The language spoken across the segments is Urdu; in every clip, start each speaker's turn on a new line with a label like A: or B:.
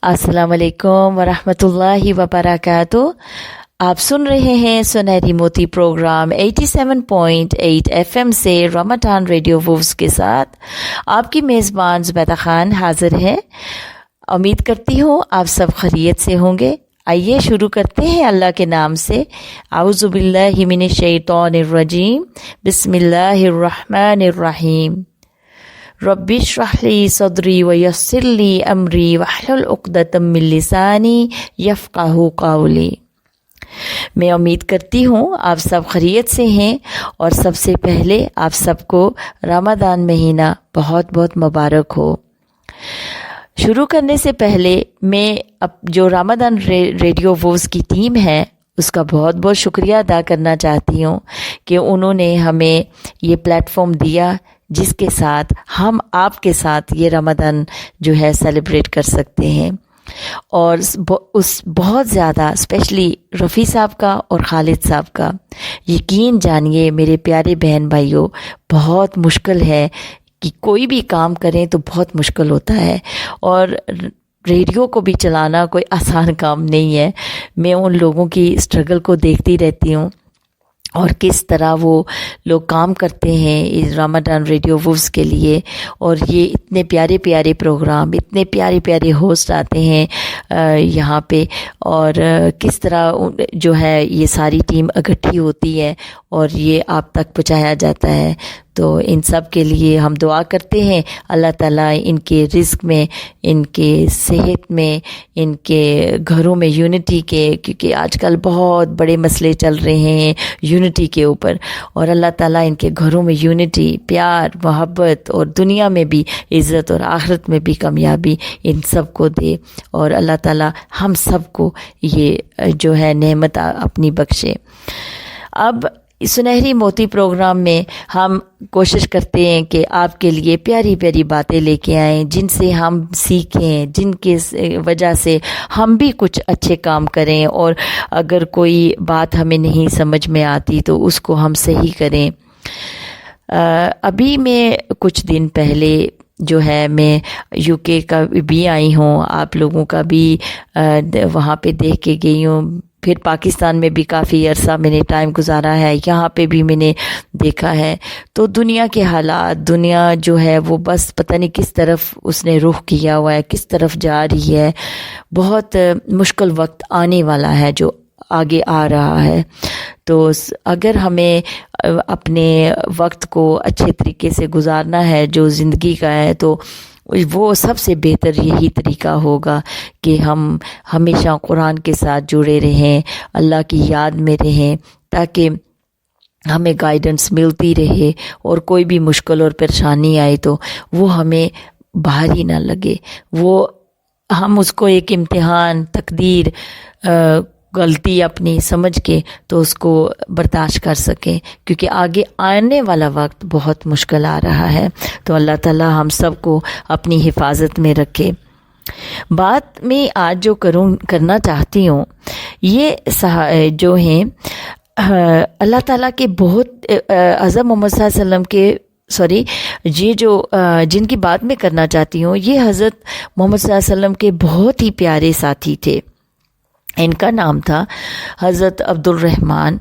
A: السلام علیکم ورحمۃ اللہ وبرکاتہ۔ آپ سن رہے ہیں سنہری موتی پروگرام 87.8 FM سے رمضان ریڈیو ووز کے ساتھ آپ کی میزبان زبیدہ خان حاضر ہے۔ امید کرتی ہوں آپ سب خیریت سے ہوں گے۔ آئیے شروع کرتے ہیں اللہ کے نام سے۔ اعوذ باللہ من الشیطان الرجیم، بسم اللہ الرحمن الرحیم۔ رب اشرح لی صدری ویسر لی امری واحلل عقدۃ من لسانی یفقہوا قولی۔ میں امید کرتی ہوں آپ سب خیریت سے ہیں، اور سب سے پہلے آپ سب کو رمضان مہینہ بہت بہت مبارک ہو۔ شروع کرنے سے پہلے میں جو رمضان ریڈیو ووز کی ٹیم ہے اس کا بہت بہت شکریہ ادا کرنا چاہتی ہوں کہ انہوں نے ہمیں یہ پلیٹ فارم دیا جس کے ساتھ ہم آپ کے ساتھ یہ رمضان جو ہے سیلیبریٹ کر سکتے ہیں۔ اور اس بہت زیادہ اسپیشلی رفیع صاحب کا اور خالد صاحب کا یقین جانیے میرے پیارے بہن بھائیوں، بہت مشکل ہے کہ کوئی بھی کام کریں تو بہت مشکل ہوتا ہے، اور ریڈیو کو بھی چلانا کوئی آسان کام نہیں ہے۔ میں ان لوگوں کی اسٹرگل کو دیکھتی رہتی ہوں اور کس طرح وہ لوگ کام کرتے ہیں اس رمضان ریڈیو ووز کے لیے، اور یہ اتنے پیارے پیارے پروگرام، اتنے پیارے پیارے ہوسٹ آتے ہیں یہاں پہ، اور کس طرح جو ہے یہ ساری ٹیم اکٹھی ہوتی ہے اور یہ آپ تک پہنچایا جاتا ہے۔ تو ان سب کے لیے ہم دعا کرتے ہیں اللہ تعالیٰ ان کے رزق میں، ان کے صحت میں، ان کے گھروں میں یونٹی کے، کیونکہ آج کل بہت بڑے مسئلے چل رہے ہیں یونٹی کے اوپر، اور اللہ تعالیٰ ان کے گھروں میں یونٹی، پیار، محبت، اور دنیا میں بھی عزت اور آخرت میں بھی کامیابی ان سب کو دے، اور اللہ تعالیٰ ہم سب کو یہ جو ہے نعمت اپنی بخشے۔ اب سنہری موتی پروگرام میں ہم کوشش کرتے ہیں کہ آپ کے لیے پیاری پیاری باتیں لے کے آئیں جن سے ہم سیکھیں، جن کے وجہ سے ہم بھی کچھ اچھے کام کریں، اور اگر کوئی بات ہمیں نہیں سمجھ میں آتی تو اس کو ہم صحیح کریں۔ ابھی میں کچھ دن پہلے جو ہے میں UK کا بھی آئی ہوں، آپ لوگوں کا بھی وہاں پہ دیکھ کے گئی ہوں، پھر پاکستان میں بھی کافی عرصہ میں نے ٹائم گزارا ہے، یہاں پہ بھی میں نے دیکھا ہے۔ تو دنیا کے حالات، دنیا جو ہے وہ بس پتہ نہیں کس طرف اس نے رخ کیا ہوا ہے، کس طرف جا رہی ہے۔ بہت مشکل وقت آنے والا ہے جو آگے آ رہا ہے، تو اگر ہمیں اپنے وقت کو اچھے طریقے سے گزارنا ہے جو زندگی کا ہے، تو وہ سب سے بہتر یہی طریقہ ہوگا کہ ہم ہمیشہ قرآن کے ساتھ جڑے رہیں، اللہ کی یاد میں رہیں، تاکہ ہمیں گائیڈنس ملتی رہے، اور کوئی بھی مشکل اور پریشانی آئے تو وہ ہمیں بھاری نہ لگے، وہ ہم اس کو ایک امتحان، تقدیر، غلطی اپنی سمجھ کے تو اس کو برداشت کر سکیں، کیونکہ آگے آنے والا وقت بہت مشکل آ رہا ہے۔ تو اللہ تعالیٰ ہم سب کو اپنی حفاظت میں رکھے۔ بات میں آج جو کرنا چاہتی ہوں، یہ جو ہیں اللہ تعالیٰ کے بہت حضرت محمد صلی اللہ علیہ وسلم کے یہ جو جن کی بات میں کرنا چاہتی ہوں، یہ حضرت محمد صلی اللہ علیہ وسلم کے بہت ہی پیارے ساتھی تھے۔ ان کا نام تھا حضرت عبد الرحمن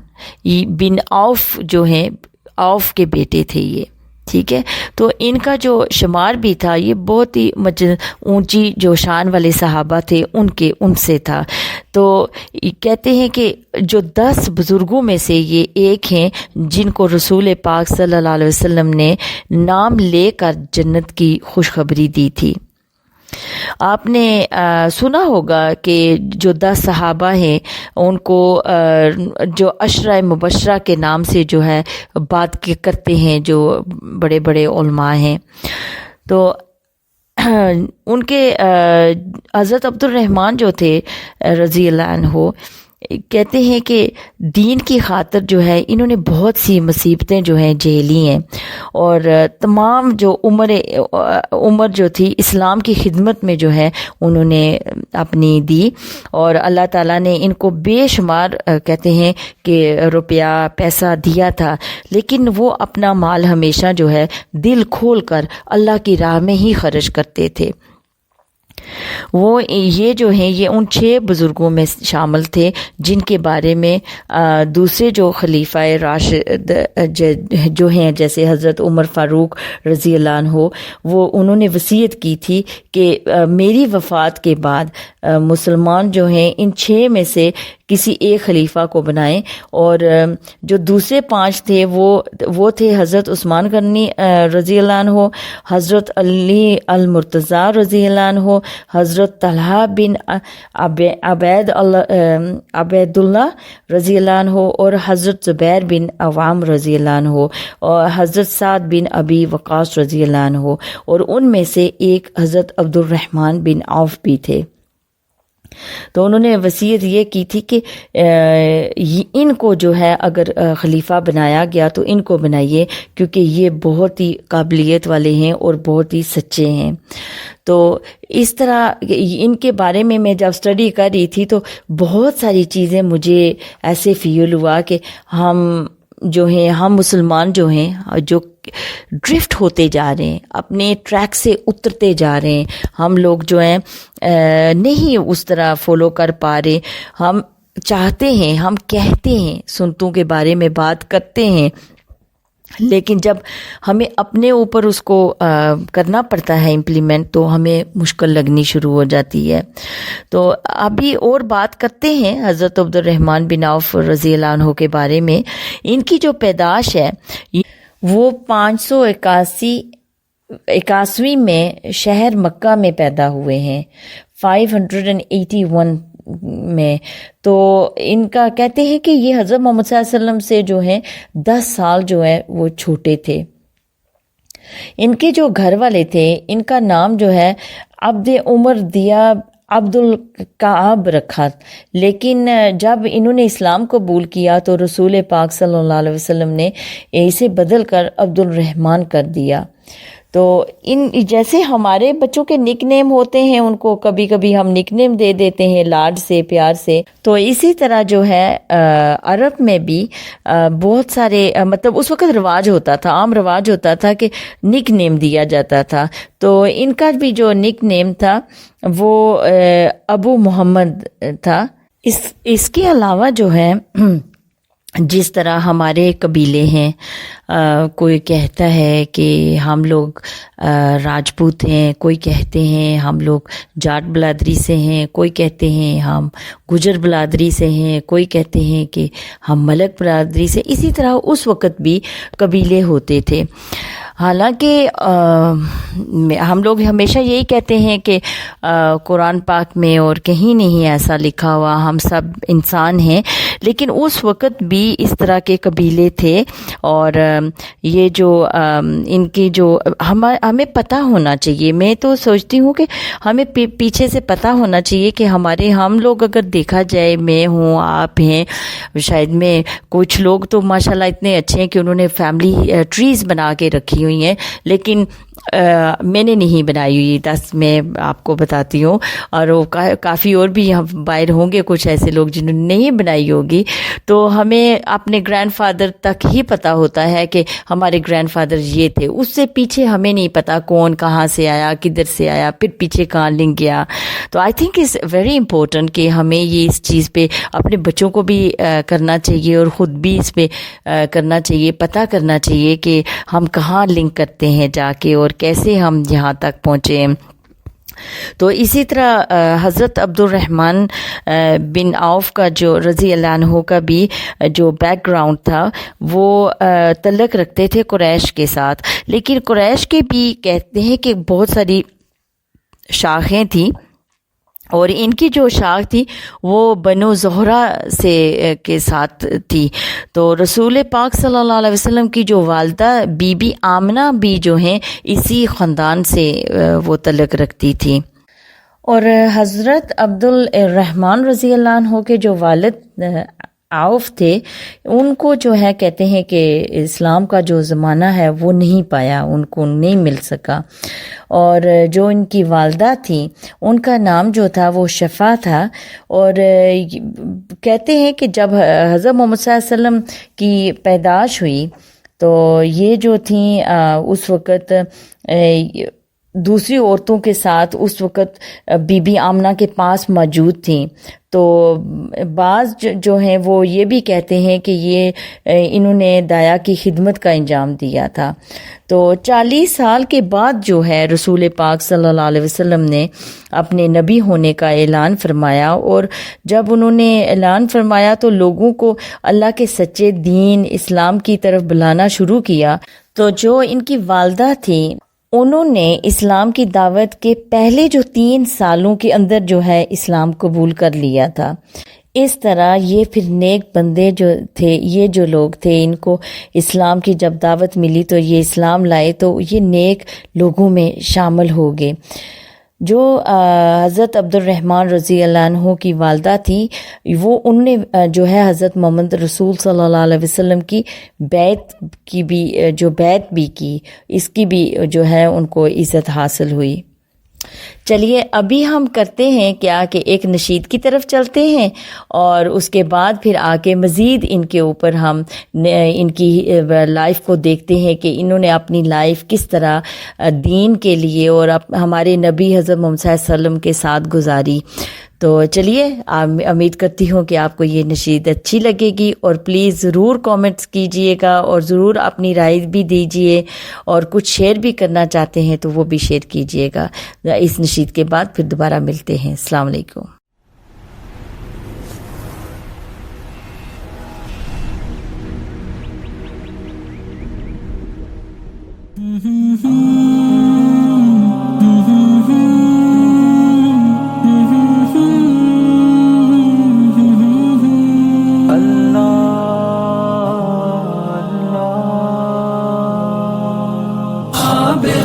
A: بن عوف، جو ہیں عوف کے بیٹے تھے یہ، ٹھیک ہے۔ تو ان کا جو شمار بھی تھا، یہ بہت ہی اونچی جو شان والے صحابہ تھے ان سے تھا۔ تو کہتے ہیں کہ جو 10 بزرگوں میں سے یہ ایک ہیں جن کو رسول پاک صلی اللہ علیہ وسلم نے نام لے کر جنت کی خوشخبری دی تھی۔ آپ نے سنا ہوگا کہ جو 10 صحابہ ہیں ان کو جو عشرہ مبشرہ کے نام سے جو ہے بات کرتے ہیں جو بڑے بڑے علماء ہیں، تو ان کے حضرت عبد الرحمن جو تھے رضی اللہ عنہ، کہتے ہیں کہ دین کی خاطر جو ہے انہوں نے بہت سی مصیبتیں جو ہیں جھیلی ہیں، اور تمام جو عمر جو تھی اسلام کی خدمت میں جو ہے انہوں نے اپنی دی، اور اللہ تعالیٰ نے ان کو بے شمار کہتے ہیں کہ روپیہ پیسہ دیا تھا، لیکن وہ اپنا مال ہمیشہ جو ہے دل کھول کر اللہ کی راہ میں ہی خرچ کرتے تھے۔ وہ یہ جو ہیں یہ ان 6 بزرگوں میں شامل تھے جن کے بارے میں دوسرے جو خلیفہ راشد جو ہیں جیسے حضرت عمر فاروق رضی اللہ عنہ وہ انہوں نے وصیت کی تھی کہ میری وفات کے بعد مسلمان جو ہیں ان 6 میں سے کسی ایک خلیفہ کو بنائیں، اور جو دوسرے 5 تھے وہ تھے حضرت عثمان غنی رضی اللہ عنہ، حضرت علی المرتضیٰ رضی اللہ عنہ، حضرت طلحہ بن عبید اللہ رضی اللہ عنہ، اور حضرت زبیر بن عوام رضی اللہ عنہ، اور حضرت سعد بن ابی وقاص رضی اللہ عنہ، اور ان میں سے ایک حضرت عبد الرحمن بن عوف بھی تھے۔ تو انہوں نے وصیت یہ کی تھی کہ ان کو جو ہے اگر خلیفہ بنایا گیا تو ان کو بنائیے، کیونکہ یہ بہت ہی قابلیت والے ہیں اور بہت ہی سچے ہیں۔ تو اس طرح ان کے بارے میں جب اسٹڈی کر رہی تھی تو بہت ساری چیزیں مجھے ایسے فیل ہوا کہ ہم مسلمان جو ہیں جو ڈرفٹ ہوتے جا رہے ہیں، اپنے ٹریک سے اترتے جا رہے ہیں، ہم لوگ جو ہیں نہیں اس طرح فالو کر پا رہے۔ ہم چاہتے ہیں، ہم کہتے ہیں، سنتوں کے بارے میں بات کرتے ہیں، لیکن جب ہمیں اپنے اوپر اس کو کرنا پڑتا ہے امپلیمنٹ تو ہمیں مشکل لگنی شروع ہو جاتی ہے۔ تو ابھی اور بات کرتے ہیں حضرت عبد الرحمن بن عوف رضی اللہ عنہ کے بارے میں۔ ان کی جو پیدائش ہے وہ 581 میں شہر مکہ میں پیدا ہوئے ہیں، 581 میں۔ تو ان کا کہتے ہیں کہ یہ حضرت محمد صلی اللہ علیہ وسلم سے جو ہے 10 سال جو ہے وہ چھوٹے تھے۔ ان کے جو گھر والے تھے ان کا نام جو ہے عبد عمر دیا عبد الکعب رکھا، لیکن جب انہوں نے اسلام قبول کیا تو رسول پاک صلی اللہ علیہ وسلم نے اسے بدل کر عبد الرحمن کر دیا۔ تو جیسے ہمارے بچوں کے نک نیم ہوتے ہیں، ان کو کبھی کبھی ہم نک نیم دے دیتے ہیں لاڈ سے، پیار سے، تو اسی طرح جو ہے عرب میں بھی بہت سارے مطلب اس وقت رواج ہوتا تھا، عام رواج ہوتا تھا کہ نک نیم دیا جاتا تھا۔ تو ان کا بھی جو نک نیم تھا وہ ابو محمد تھا۔ اس کے علاوہ جو ہے جس طرح ہمارے قبیلے ہیں، کوئی کہتا ہے کہ ہم لوگ راجپوت ہیں، کوئی کہتے ہیں ہم لوگ جاٹ بلادری سے ہیں، کوئی کہتے ہیں ہم گجر بلادری سے ہیں، کوئی کہتے ہیں کہ ہم ملک بلادری سے۔ اسی طرح اس وقت بھی قبیلے ہوتے تھے۔ حالانکہ ہم لوگ ہمیشہ یہی کہتے ہیں کہ قرآن پاک میں اور کہیں نہیں ایسا لکھا ہوا، ہم سب انسان ہیں، لیکن اس وقت بھی اس طرح کے قبیلے تھے۔ اور یہ جو ان کی جو ہمیں پتہ ہونا چاہیے، میں تو سوچتی ہوں کہ ہمیں پیچھے سے پتہ ہونا چاہیے کہ ہم لوگ اگر دیکھا جائے، میں ہوں، آپ ہیں، شاید میں کچھ لوگ تو ماشاءاللہ اتنے اچھے ہیں کہ انہوں نے فیملی ٹریز بنا کے رکھی ہوئی ہیں، لیکن میں نے نہیں بنائی ہوئی، 10 میں آپ کو بتاتی ہوں، اور وہ کافی اور بھی باہر ہوں گے کچھ ایسے لوگ جنہوں نے نہیں بنائی ہوگی۔ تو ہمیں اپنے گرینڈ فادر تک ہی پتہ ہوتا ہے کہ ہمارے گرینڈ فادر یہ تھے، اس سے پیچھے ہمیں نہیں پتہ کون کہاں سے آیا، کدھر سے آیا، پھر پیچھے کہاں لنک گیا۔ تو I think it's very important کہ ہمیں یہ اس چیز پہ اپنے بچوں کو بھی کرنا چاہیے اور خود بھی اس پہ کرنا چاہیے، پتہ کرنا چاہیے کہ ہم کہاں لنک کرتے ہیں جا کے اور کیسے ہم یہاں تک پہنچے۔ تو اسی طرح حضرت عبد الرحمن بن عوف کا جو رضی اللہ عنہ کا بھی جو بیک گراؤنڈ تھا وہ تعلق رکھتے تھے قریش کے ساتھ، لیکن قریش کے بھی کہتے ہیں کہ بہت ساری شاخیں تھیں، اور ان کی جو شاخ تھی وہ بنو زہرہ سے کے ساتھ تھی۔ تو رسول پاک صلی اللہ علیہ وسلم کی جو والدہ بی بی آمنہ بھی جو ہیں اسی خاندان سے وہ تعلق رکھتی تھی۔ اور حضرت عبد الرحمن رضی اللہ عنہ کے جو والد عوف تھے، ان کو جو ہے کہتے ہیں کہ اسلام کا جو زمانہ ہے وہ نہیں پایا، ان کو نہیں مل سکا۔ اور جو ان کی والدہ تھیں ان کا نام جو تھا وہ شفا تھا، اور کہتے ہیں کہ جب حضرت محمد صلی اللہ علیہ وسلم کی پیدائش ہوئی تو یہ جو تھیں اس وقت دوسری عورتوں کے ساتھ اس وقت بی بی آمنہ کے پاس موجود تھیں. تو بعض جو ہیں وہ یہ بھی کہتے ہیں کہ یہ انہوں نے دایا کی خدمت کا انجام دیا تھا. تو 40 سال کے بعد جو ہے رسول پاک صلی اللہ علیہ وسلم نے اپنے نبی ہونے کا اعلان فرمایا، اور جب انہوں نے اعلان فرمایا تو لوگوں کو اللہ کے سچے دین اسلام کی طرف بلانا شروع کیا. تو جو ان کی والدہ تھیں انہوں نے اسلام کی دعوت کے پہلے جو 3 سالوں کے اندر جو ہے اسلام قبول کر لیا تھا. اس طرح یہ پھر نیک بندے جو تھے، یہ جو لوگ تھے، ان کو اسلام کی جب دعوت ملی تو یہ اسلام لائے، تو یہ نیک لوگوں میں شامل ہو گئے. جو حضرت عبد الرحمن رضی اللہ عنہ کی والدہ تھی، وہ ان نے جو ہے حضرت محمد رسول صلی اللہ علیہ وسلم کی بیعت بھی کی، اس کی بھی جو ہے ان کو عزت حاصل ہوئی. چلیے ابھی ہم کرتے ہیں کیا کہ ایک نشید کی طرف چلتے ہیں، اور اس کے بعد پھر آ کے مزید ان کے اوپر ہم ان کی لائف کو دیکھتے ہیں کہ انہوں نے اپنی لائف کس طرح دین کے لیے اور ہمارے نبی حضرت محمد صلی اللہ علیہ وسلم کے ساتھ گزاری. تو چلیے امید کرتی ہوں کہ آپ کو یہ نشید اچھی لگے گی، اور پلیز ضرور کامنٹس کیجئے گا اور ضرور اپنی رائے بھی دیجئے، اور کچھ شیئر بھی کرنا چاہتے ہیں تو وہ بھی شیئر کیجئے گا. اس نشید کے بعد پھر دوبارہ ملتے ہیں. السلام علیکم.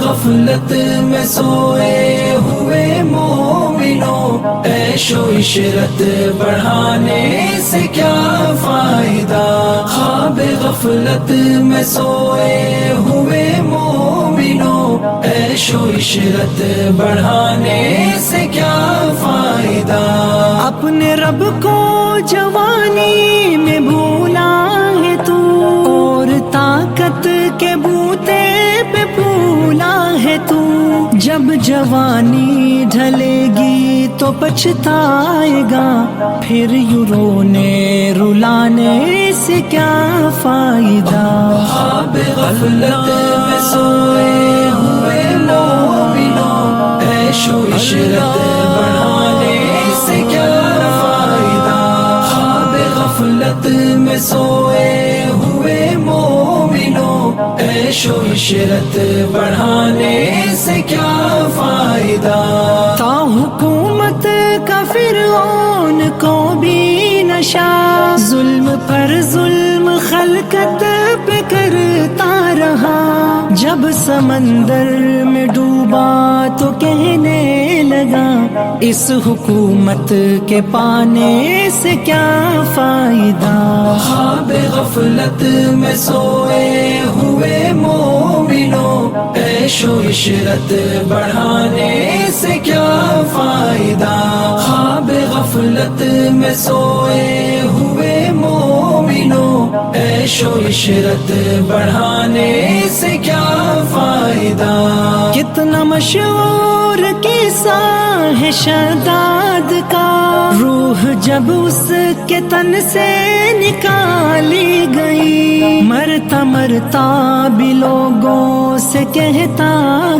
B: غفلت میں سوئے ہوئے مومنوں، عیش و عشرت بڑھانے سے کیا فائدہ. خواب غفلت میں سوئے ہوئے مومنوں، عیش و عشرت بڑھانے سے کیا فائدہ. اپنے رب کو جوانی میں بھولا ہے تو، اور طاقت کے بوتے پہ پھولا ہے تو. جب جوانی ڈھلے گی تو پچھتائے گا، پھر یوں رونے رلانے سے کیا فائدہ. خواب غفلت میں سوئے ہوئے مومنوں، عیش و عشرت بڑھانے سے کیا فائدہ. خواب غفلت میں سوئے ہوئے مومنوں، عیش و عشرت بڑھانے سے کیا فائدہ. تا حکومت کا فرعون کو بھی نشا، ظلم پر ظلم خلقت پہ کرتا رہا. جب سمندر میں ڈوبا تو کہنے لگا، اس حکومت کے پانے سے کیا فائدہ. خواب غفلت میں سوئے ہوئے مومنوں، عیش و عشرت بڑھانے سے کیا فائدہ. خواب غفلت میں سوئے ہوئے مومنوں، عیش و عشرت بڑھانے سے کیا فائدہ. کتنا مشہور قصہ ہے شداد کا، روح جب اس کے تن سے نکالی گئی، مرتا مرتا بھی لوگوں سے کہتا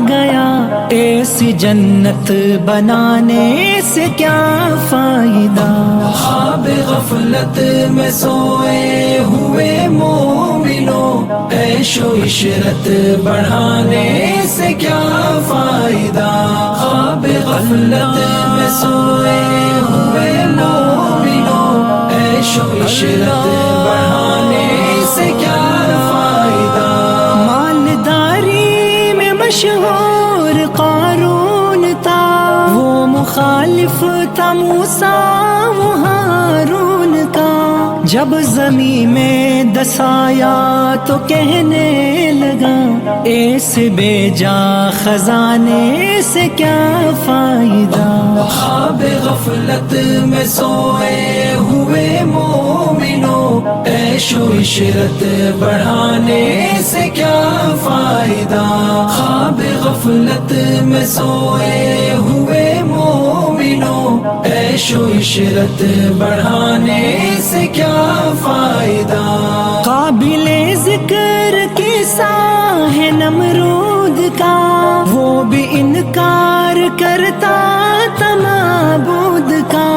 B: گیا، ایسی جنت بنانے سے کیا فائدہ. خواب غفلت میں سوئے ہوئے مومنوں، عیش و عشرت بڑھانے سے کیا فائدہ. خواب غفلت میں سوئے ہوئے مومنوں، عیش و عشرت بڑھانے سے کیا فائدہ. مالداری میں مشہور قارون تھا، وہ مخالف تھا موسیٰ و ہارون کا. جب زمین میں دسایا تو کہنے لگا، ایسے بے جا خزانے سے کیا فائدہ. خواب غفلت میں سوئے ہوئے مومنوں، عیش و عشرت بڑھانے سے کیا فائدہ، خواب غفلت میں سوئے ہوئے مومنوں، عیش و عشرت بڑھانے سے کیا فائدہ۔ قابل ذکر قصہ ہے نمرود کا، وہ بھی انکار کرتا تھا معبود کا،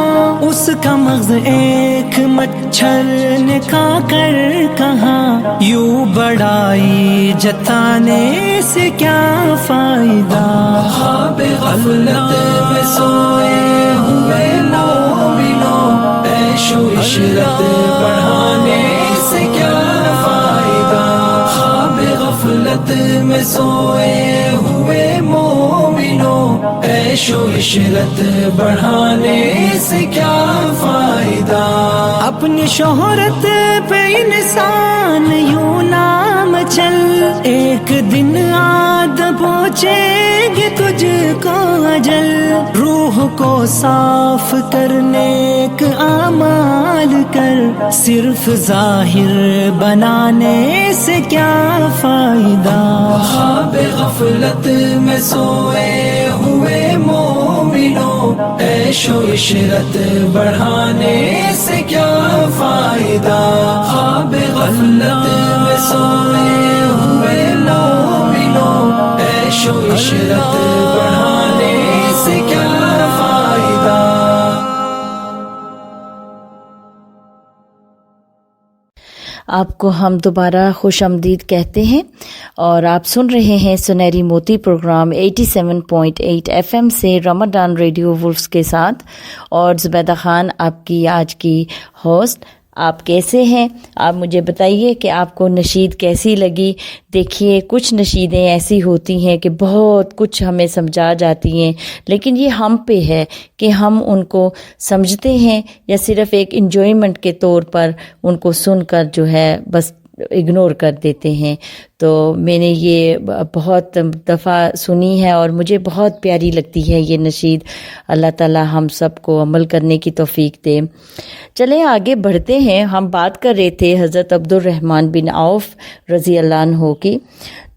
B: اس کا مغز ایک مچھر نے کھا کر کہا، یوں بڑائی جتانے سے کیا فائدہ، خواب غفلت میں سوئے ہوئے مومنوں، عیش و عشرت بڑھانے سے کیا فائدہ، خواب غفلت میں سوئے ہوئے مومنوں، عیش و عشرت بڑھانے سے کیا فائدہ۔ اپنی شہرت پہ انسان یوں نام چل، ایک دن آد پہنچے گے تجھ کو اجل، روح کو صاف کرنے کے اعمال کر، صرف ظاہر بنانے سے کیا فائدہ، خواب غفلت میں سوئے ہوئے مومنوں، عیش و عشرت بڑھانے سے کیا فائدہ، خواب غفلت میں سوئے ہوئے مومنوں، عیش و عشرت بڑھانے سے کیا فائدہ۔
A: آپ کو ہم دوبارہ خوش آمدید کہتے ہیں اور آپ سن رہے ہیں سنہری موتی پروگرام 87.8 FM سے رمضان ریڈیو وولفز کے ساتھ، اور زبیدہ خان آپ کی آج کی ہوسٹ۔ آپ کیسے ہیں؟ آپ مجھے بتائیے کہ آپ کو نشید کیسی لگی۔ دیکھیے کچھ نشیدیں ایسی ہوتی ہیں کہ بہت کچھ ہمیں سمجھا جاتی ہیں، لیکن یہ ہم پہ ہے کہ ہم ان کو سمجھتے ہیں یا صرف ایک انجوائمنٹ کے طور پر ان کو سن کر جو ہے بس اگنور کر دیتے ہیں۔ تو میں نے یہ بہت دفعہ سنی ہے اور مجھے بہت پیاری لگتی ہے یہ نشید۔ اللہ تعالی ہم سب کو عمل کرنے کی توفیق دے۔ چلیں آگے بڑھتے ہیں۔ ہم بات کر رہے تھے حضرت عبد الرحمن بن عوف رضی اللہ عنہ کی،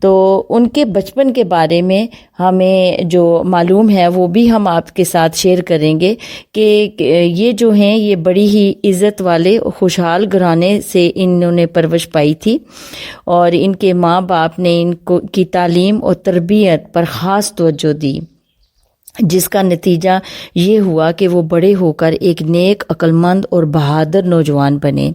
A: تو ان کے بچپن کے بارے میں ہمیں جو معلوم ہے وہ بھی ہم آپ کے ساتھ شیئر کریں گے کہ یہ جو ہیں یہ بڑی ہی عزت والے خوشحال گھرانے سے انہوں نے پرورش پائی تھی، اور ان کے ماں باپ نے ان کو کی تعلیم اور تربیت پر خاص توجہ دی، جس کا نتیجہ یہ ہوا کہ وہ بڑے ہو کر ایک نیک، عقل مند اور بہادر نوجوان بنے۔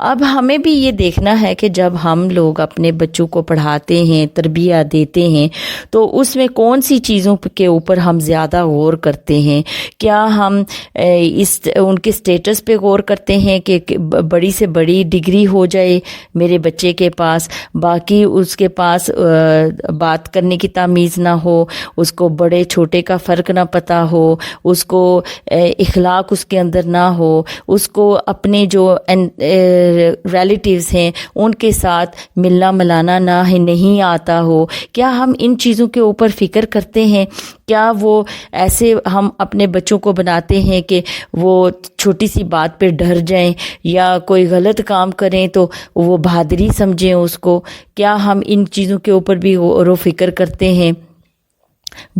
A: اب ہمیں بھی یہ دیکھنا ہے کہ جب ہم لوگ اپنے بچوں کو پڑھاتے ہیں، تربیت دیتے ہیں، تو اس میں کون سی چیزوں کے اوپر ہم زیادہ غور کرتے ہیں۔ کیا ہم ان کے سٹیٹس پہ غور کرتے ہیں کہ بڑی سے بڑی ڈگری ہو جائے میرے بچے کے پاس، باقی اس کے پاس بات کرنے کی تمیز نہ ہو، اس کو بڑے چھوٹے کا فرق نہ پتہ ہو، اس کو اخلاق اس کے اندر نہ ہو، اس کو اپنے جو ریلیٹیوز ہیں ان کے ساتھ ملنا ملانا نہیں آتا ہو؟ کیا ہم ان چیزوں کے اوپر فکر کرتے ہیں؟ کیا وہ ایسے ہم اپنے بچوں کو بناتے ہیں کہ وہ چھوٹی سی بات پہ ڈر جائیں یا کوئی غلط کام کریں تو وہ بہادری سمجھیں اس کو؟ کیا ہم ان چیزوں کے اوپر بھی غور و فکر کرتے ہیں؟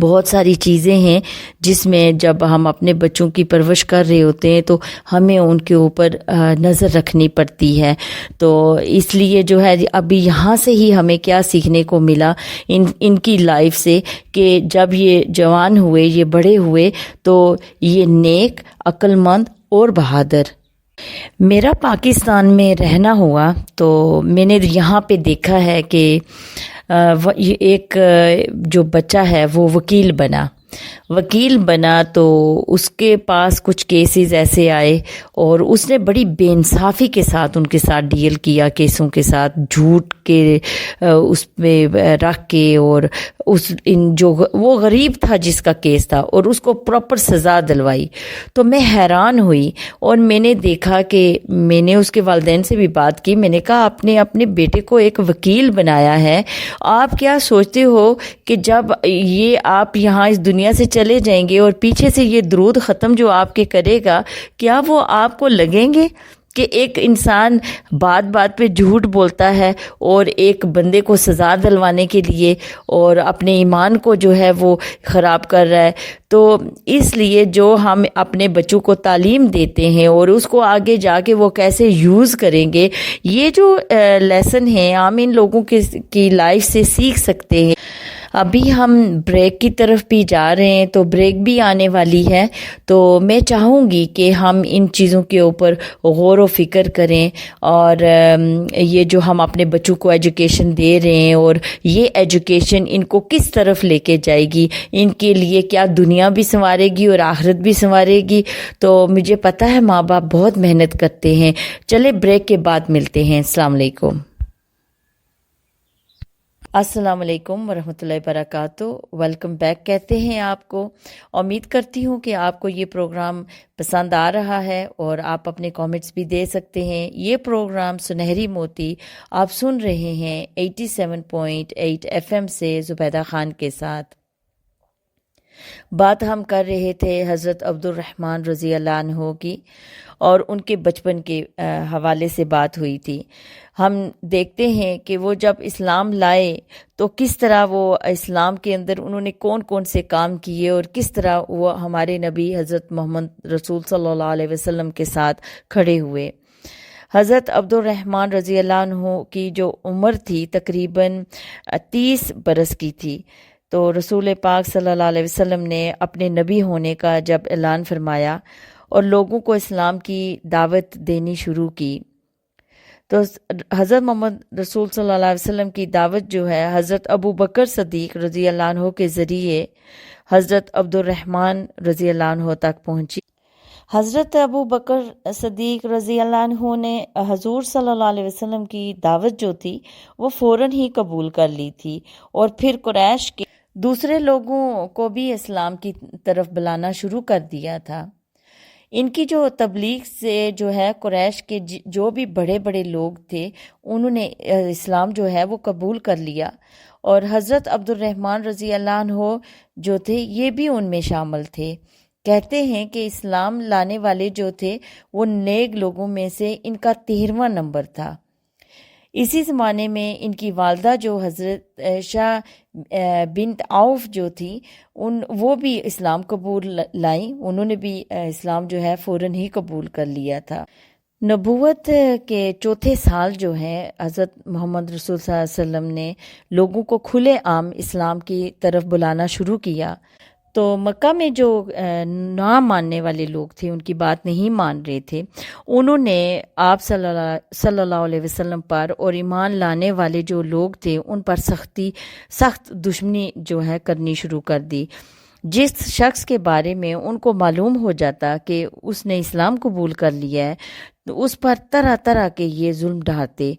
A: بہت ساری چیزیں ہیں جس میں جب ہم اپنے بچوں کی پرورش کر رہے ہوتے ہیں تو ہمیں ان کے اوپر نظر رکھنی پڑتی ہے۔ تو اس لیے جو ہے ابھی یہاں سے ہی ہمیں کیا سیکھنے کو ملا ان کی لائف سے کہ جب یہ جوان ہوئے، یہ بڑے ہوئے، تو یہ نیک، عقل مند اور بہادر۔ میرا پاکستان میں رہنا ہوا تو میں نے یہاں پہ دیکھا ہے کہ ایک جو بچہ ہے وہ وکیل بنا تو اس کے پاس کچھ کیسز ایسے آئے اور اس نے بڑی بے انصافی کے ساتھ ان کے ساتھ ڈیل کیا، کیسوں کے ساتھ جھوٹ کے اس پہ رکھ کے، اور جو وہ غریب تھا جس کا کیس تھا اور اس کو پراپر سزا دلوائی۔ تو میں حیران ہوئی اور میں نے دیکھا کہ میں نے اس کے والدین سے بھی بات کی، میں نے کہا آپ نے اپنے بیٹے کو ایک وکیل بنایا ہے، آپ کیا سوچتے ہو کہ جب یہ آپ یہاں اس دنیا سے چلے جائیں گے اور پیچھے سے یہ درود ختم جو آپ کے کرے گا، کیا وہ آپ کو لگیں گے؟ کہ ایک انسان بات بات پہ جھوٹ بولتا ہے اور ایک بندے کو سزا دلوانے کے لیے اور اپنے ایمان کو جو ہے وہ خراب کر رہا ہے. تو اس لیے جو ہم اپنے بچوں کو تعلیم دیتے ہیں اور اس کو آگے جا کے وہ کیسے یوز کریں گے، یہ جو لیسن ہیں ہم ان لوگوں کی لائف سے سیکھ سکتے ہیں. ابھی ہم بریک کی طرف بھی جا رہے ہیں، تو بریک بھی آنے والی ہے، تو میں چاہوں گی کہ ہم ان چیزوں کے اوپر غور و فکر کریں، اور یہ جو ہم اپنے بچوں کو ایجوکیشن دے رہے ہیں اور یہ ایجوکیشن ان کو کس طرف لے کے جائے گی، ان کے لیے کیا دنیا بھی سنوارے گی اور آخرت بھی سنوارے گی. تو مجھے پتہ ہے ماں باپ بہت محنت کرتے ہیں. چلے بریک کے بعد ملتے ہیں. السلام علیکم. السلام علیکم ورحمۃ اللہ وبرکاتہ. ویلکم بیک کہتے ہیں آپ کو. امید کرتی ہوں کہ آپ کو یہ پروگرام پسند آ رہا ہے اور آپ اپنے کامنٹس بھی دے سکتے ہیں. یہ پروگرام سنہری موتی آپ سن رہے ہیں 87.8 FM سے زبیدہ خان کے ساتھ. بات ہم کر رہے تھے حضرت عبد الرحمن رضی اللہ عنہ کی، اور ان کے بچپن کے حوالے سے بات ہوئی تھی. ہم دیکھتے ہیں کہ وہ جب اسلام لائے تو کس طرح وہ اسلام کے اندر انہوں نے کون کون سے کام کیے، اور کس طرح وہ ہمارے نبی حضرت محمد رسول صلی اللہ علیہ وسلم کے ساتھ کھڑے ہوئے. حضرت عبد الرحمن رضی اللہ عنہ کی جو عمر تھی تقریباً 30 برس کی تھی، تو رسول پاک صلی اللہ علیہ وسلم نے اپنے نبی ہونے کا جب اعلان فرمایا اور لوگوں کو اسلام کی دعوت دینی شروع کی، تو حضرت محمد رسول صلی اللہ علیہ وسلم کی دعوت جو ہے حضرت ابو بکر صدیق رضی اللہ عنہ کے ذریعے حضرت عبد الرحمن رضی اللہ عنہ تک پہنچی. حضرت ابو بکر صدیق رضی اللہ عنہ نے حضور صلی اللہ علیہ وسلم کی دعوت جو تھی وہ فوراً ہی قبول کر لی تھی، اور پھر قریش کے دوسرے لوگوں کو بھی اسلام کی طرف بلانا شروع کر دیا تھا. ان کی جو تبلیغ سے جو ہے قریش کے جو بھی بڑے بڑے لوگ تھے انہوں نے اسلام جو ہے وہ قبول کر لیا، اور حضرت عبد الرحمن رضی اللہ عنہ جو تھے یہ بھی ان میں شامل تھے. کہتے ہیں کہ اسلام لانے والے جو تھے وہ نیک لوگوں میں سے ان کا 13واں نمبر تھا. اسی زمانے میں ان کی والدہ جو حضرت عائشہ بنت عوف جو تھی وہ بھی اسلام قبول لائیں. انہوں نے بھی اسلام جو ہے فوراً ہی قبول کر لیا تھا. نبوت کے چوتھے سال جو ہے حضرت محمد رسول صلی اللہ علیہ وسلم نے لوگوں کو کھلے عام اسلام کی طرف بلانا شروع کیا. تو مکہ میں جو نہ ماننے والے لوگ تھے، ان کی بات نہیں مان رہے تھے، انہوں نے آپ صلی اللہ علیہ وسلم پر اور ایمان لانے والے جو لوگ تھے ان پر سخت دشمنی جو ہے کرنی شروع کر دی. جس شخص کے بارے میں ان کو معلوم ہو جاتا کہ اس نے اسلام قبول کر لیا ہے تو اس پر طرح طرح کے یہ ظلم ڈھاتے.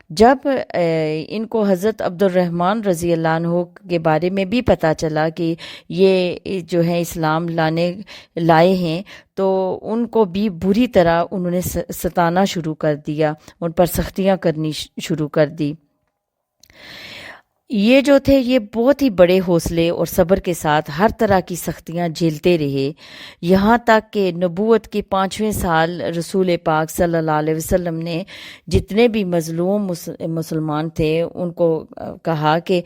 A: جب ان کو حضرت عبد الرحمن رضی اللہ عنہ کے بارے میں بھی پتہ چلا کہ یہ جو ہے اسلام لائے ہیں، تو ان کو بھی بری طرح انہوں نے ستانا شروع کر دیا، ان پر سختیاں کرنی شروع کر دی. یہ جو تھے یہ بہت ہی بڑے حوصلے اور صبر کے ساتھ ہر طرح کی سختیاں جھیلتے رہے، یہاں تک کہ نبوت کے 5ویں سال رسول پاک صلی اللہ علیہ وسلم نے جتنے بھی مظلوم مسلمان تھے ان کو کہا کہ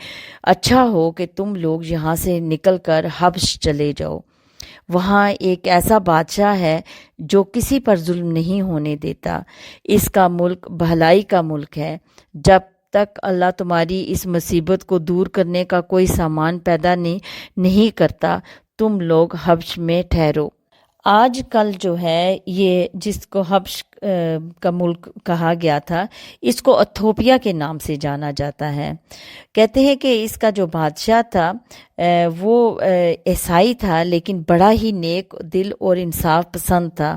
A: اچھا ہو کہ تم لوگ یہاں سے نکل کر حبش چلے جاؤ. وہاں ایک ایسا بادشاہ ہے جو کسی پر ظلم نہیں ہونے دیتا. اس کا ملک بھلائی کا ملک ہے. جب تک اللہ تمہاری اس مصیبت کو دور کرنے کا کوئی سامان پیدا نہیں کرتا تم لوگ حبش میں ٹھہرو. آج کل جو ہے یہ جس کو حبش کا ملک کہا گیا تھا اس کو ایتھوپیا کے نام سے جانا جاتا ہے. کہتے ہیں کہ اس کا جو بادشاہ تھا وہ عیسائی تھا لیکن بڑا ہی نیک دل اور انصاف پسند تھا.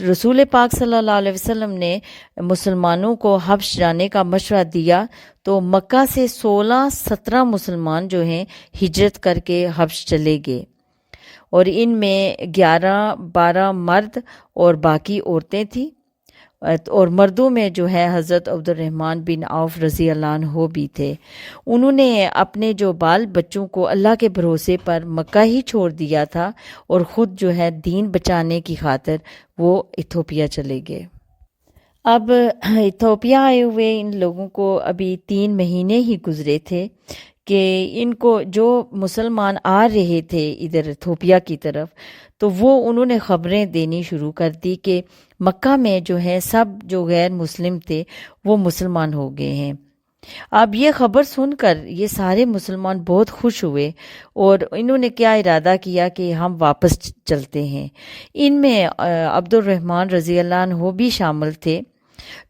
A: رسول پاک صلی اللہ علیہ وسلم نے مسلمانوں کو حبش جانے کا مشورہ دیا تو مکہ سے 16-17 مسلمان جو ہیں ہجرت کر کے حبش چلے گئے، اور ان میں 11-12 مرد اور باقی عورتیں تھیں. اور مردوں میں جو ہے حضرت عبد الرحمن بن عوف رضی اللہ عنہ بھی تھے۔ انہوں نے اپنے جو بال بچوں کو اللہ کے بھروسے پر مکہ ہی چھوڑ دیا تھا اور خود جو ہے دین بچانے کی خاطر وہ ایتھوپیا چلے گئے۔ اب ایتھوپیا آئے ہوئے ان لوگوں کو ابھی 3 مہینے ہی گزرے تھے کہ ان کو جو مسلمان آ رہے تھے ادھر ایتھوپیا کی طرف، تو وہ انہوں نے خبریں دینی شروع کر دی کہ مکہ میں جو ہے سب جو غیر مسلم تھے وہ مسلمان ہو گئے ہیں۔ اب یہ خبر سن کر یہ سارے مسلمان بہت خوش ہوئے اور انہوں نے کیا ارادہ کیا کہ ہم واپس چلتے ہیں۔ ان میں عبد الرحمن رضی اللہ عنہ بھی شامل تھے۔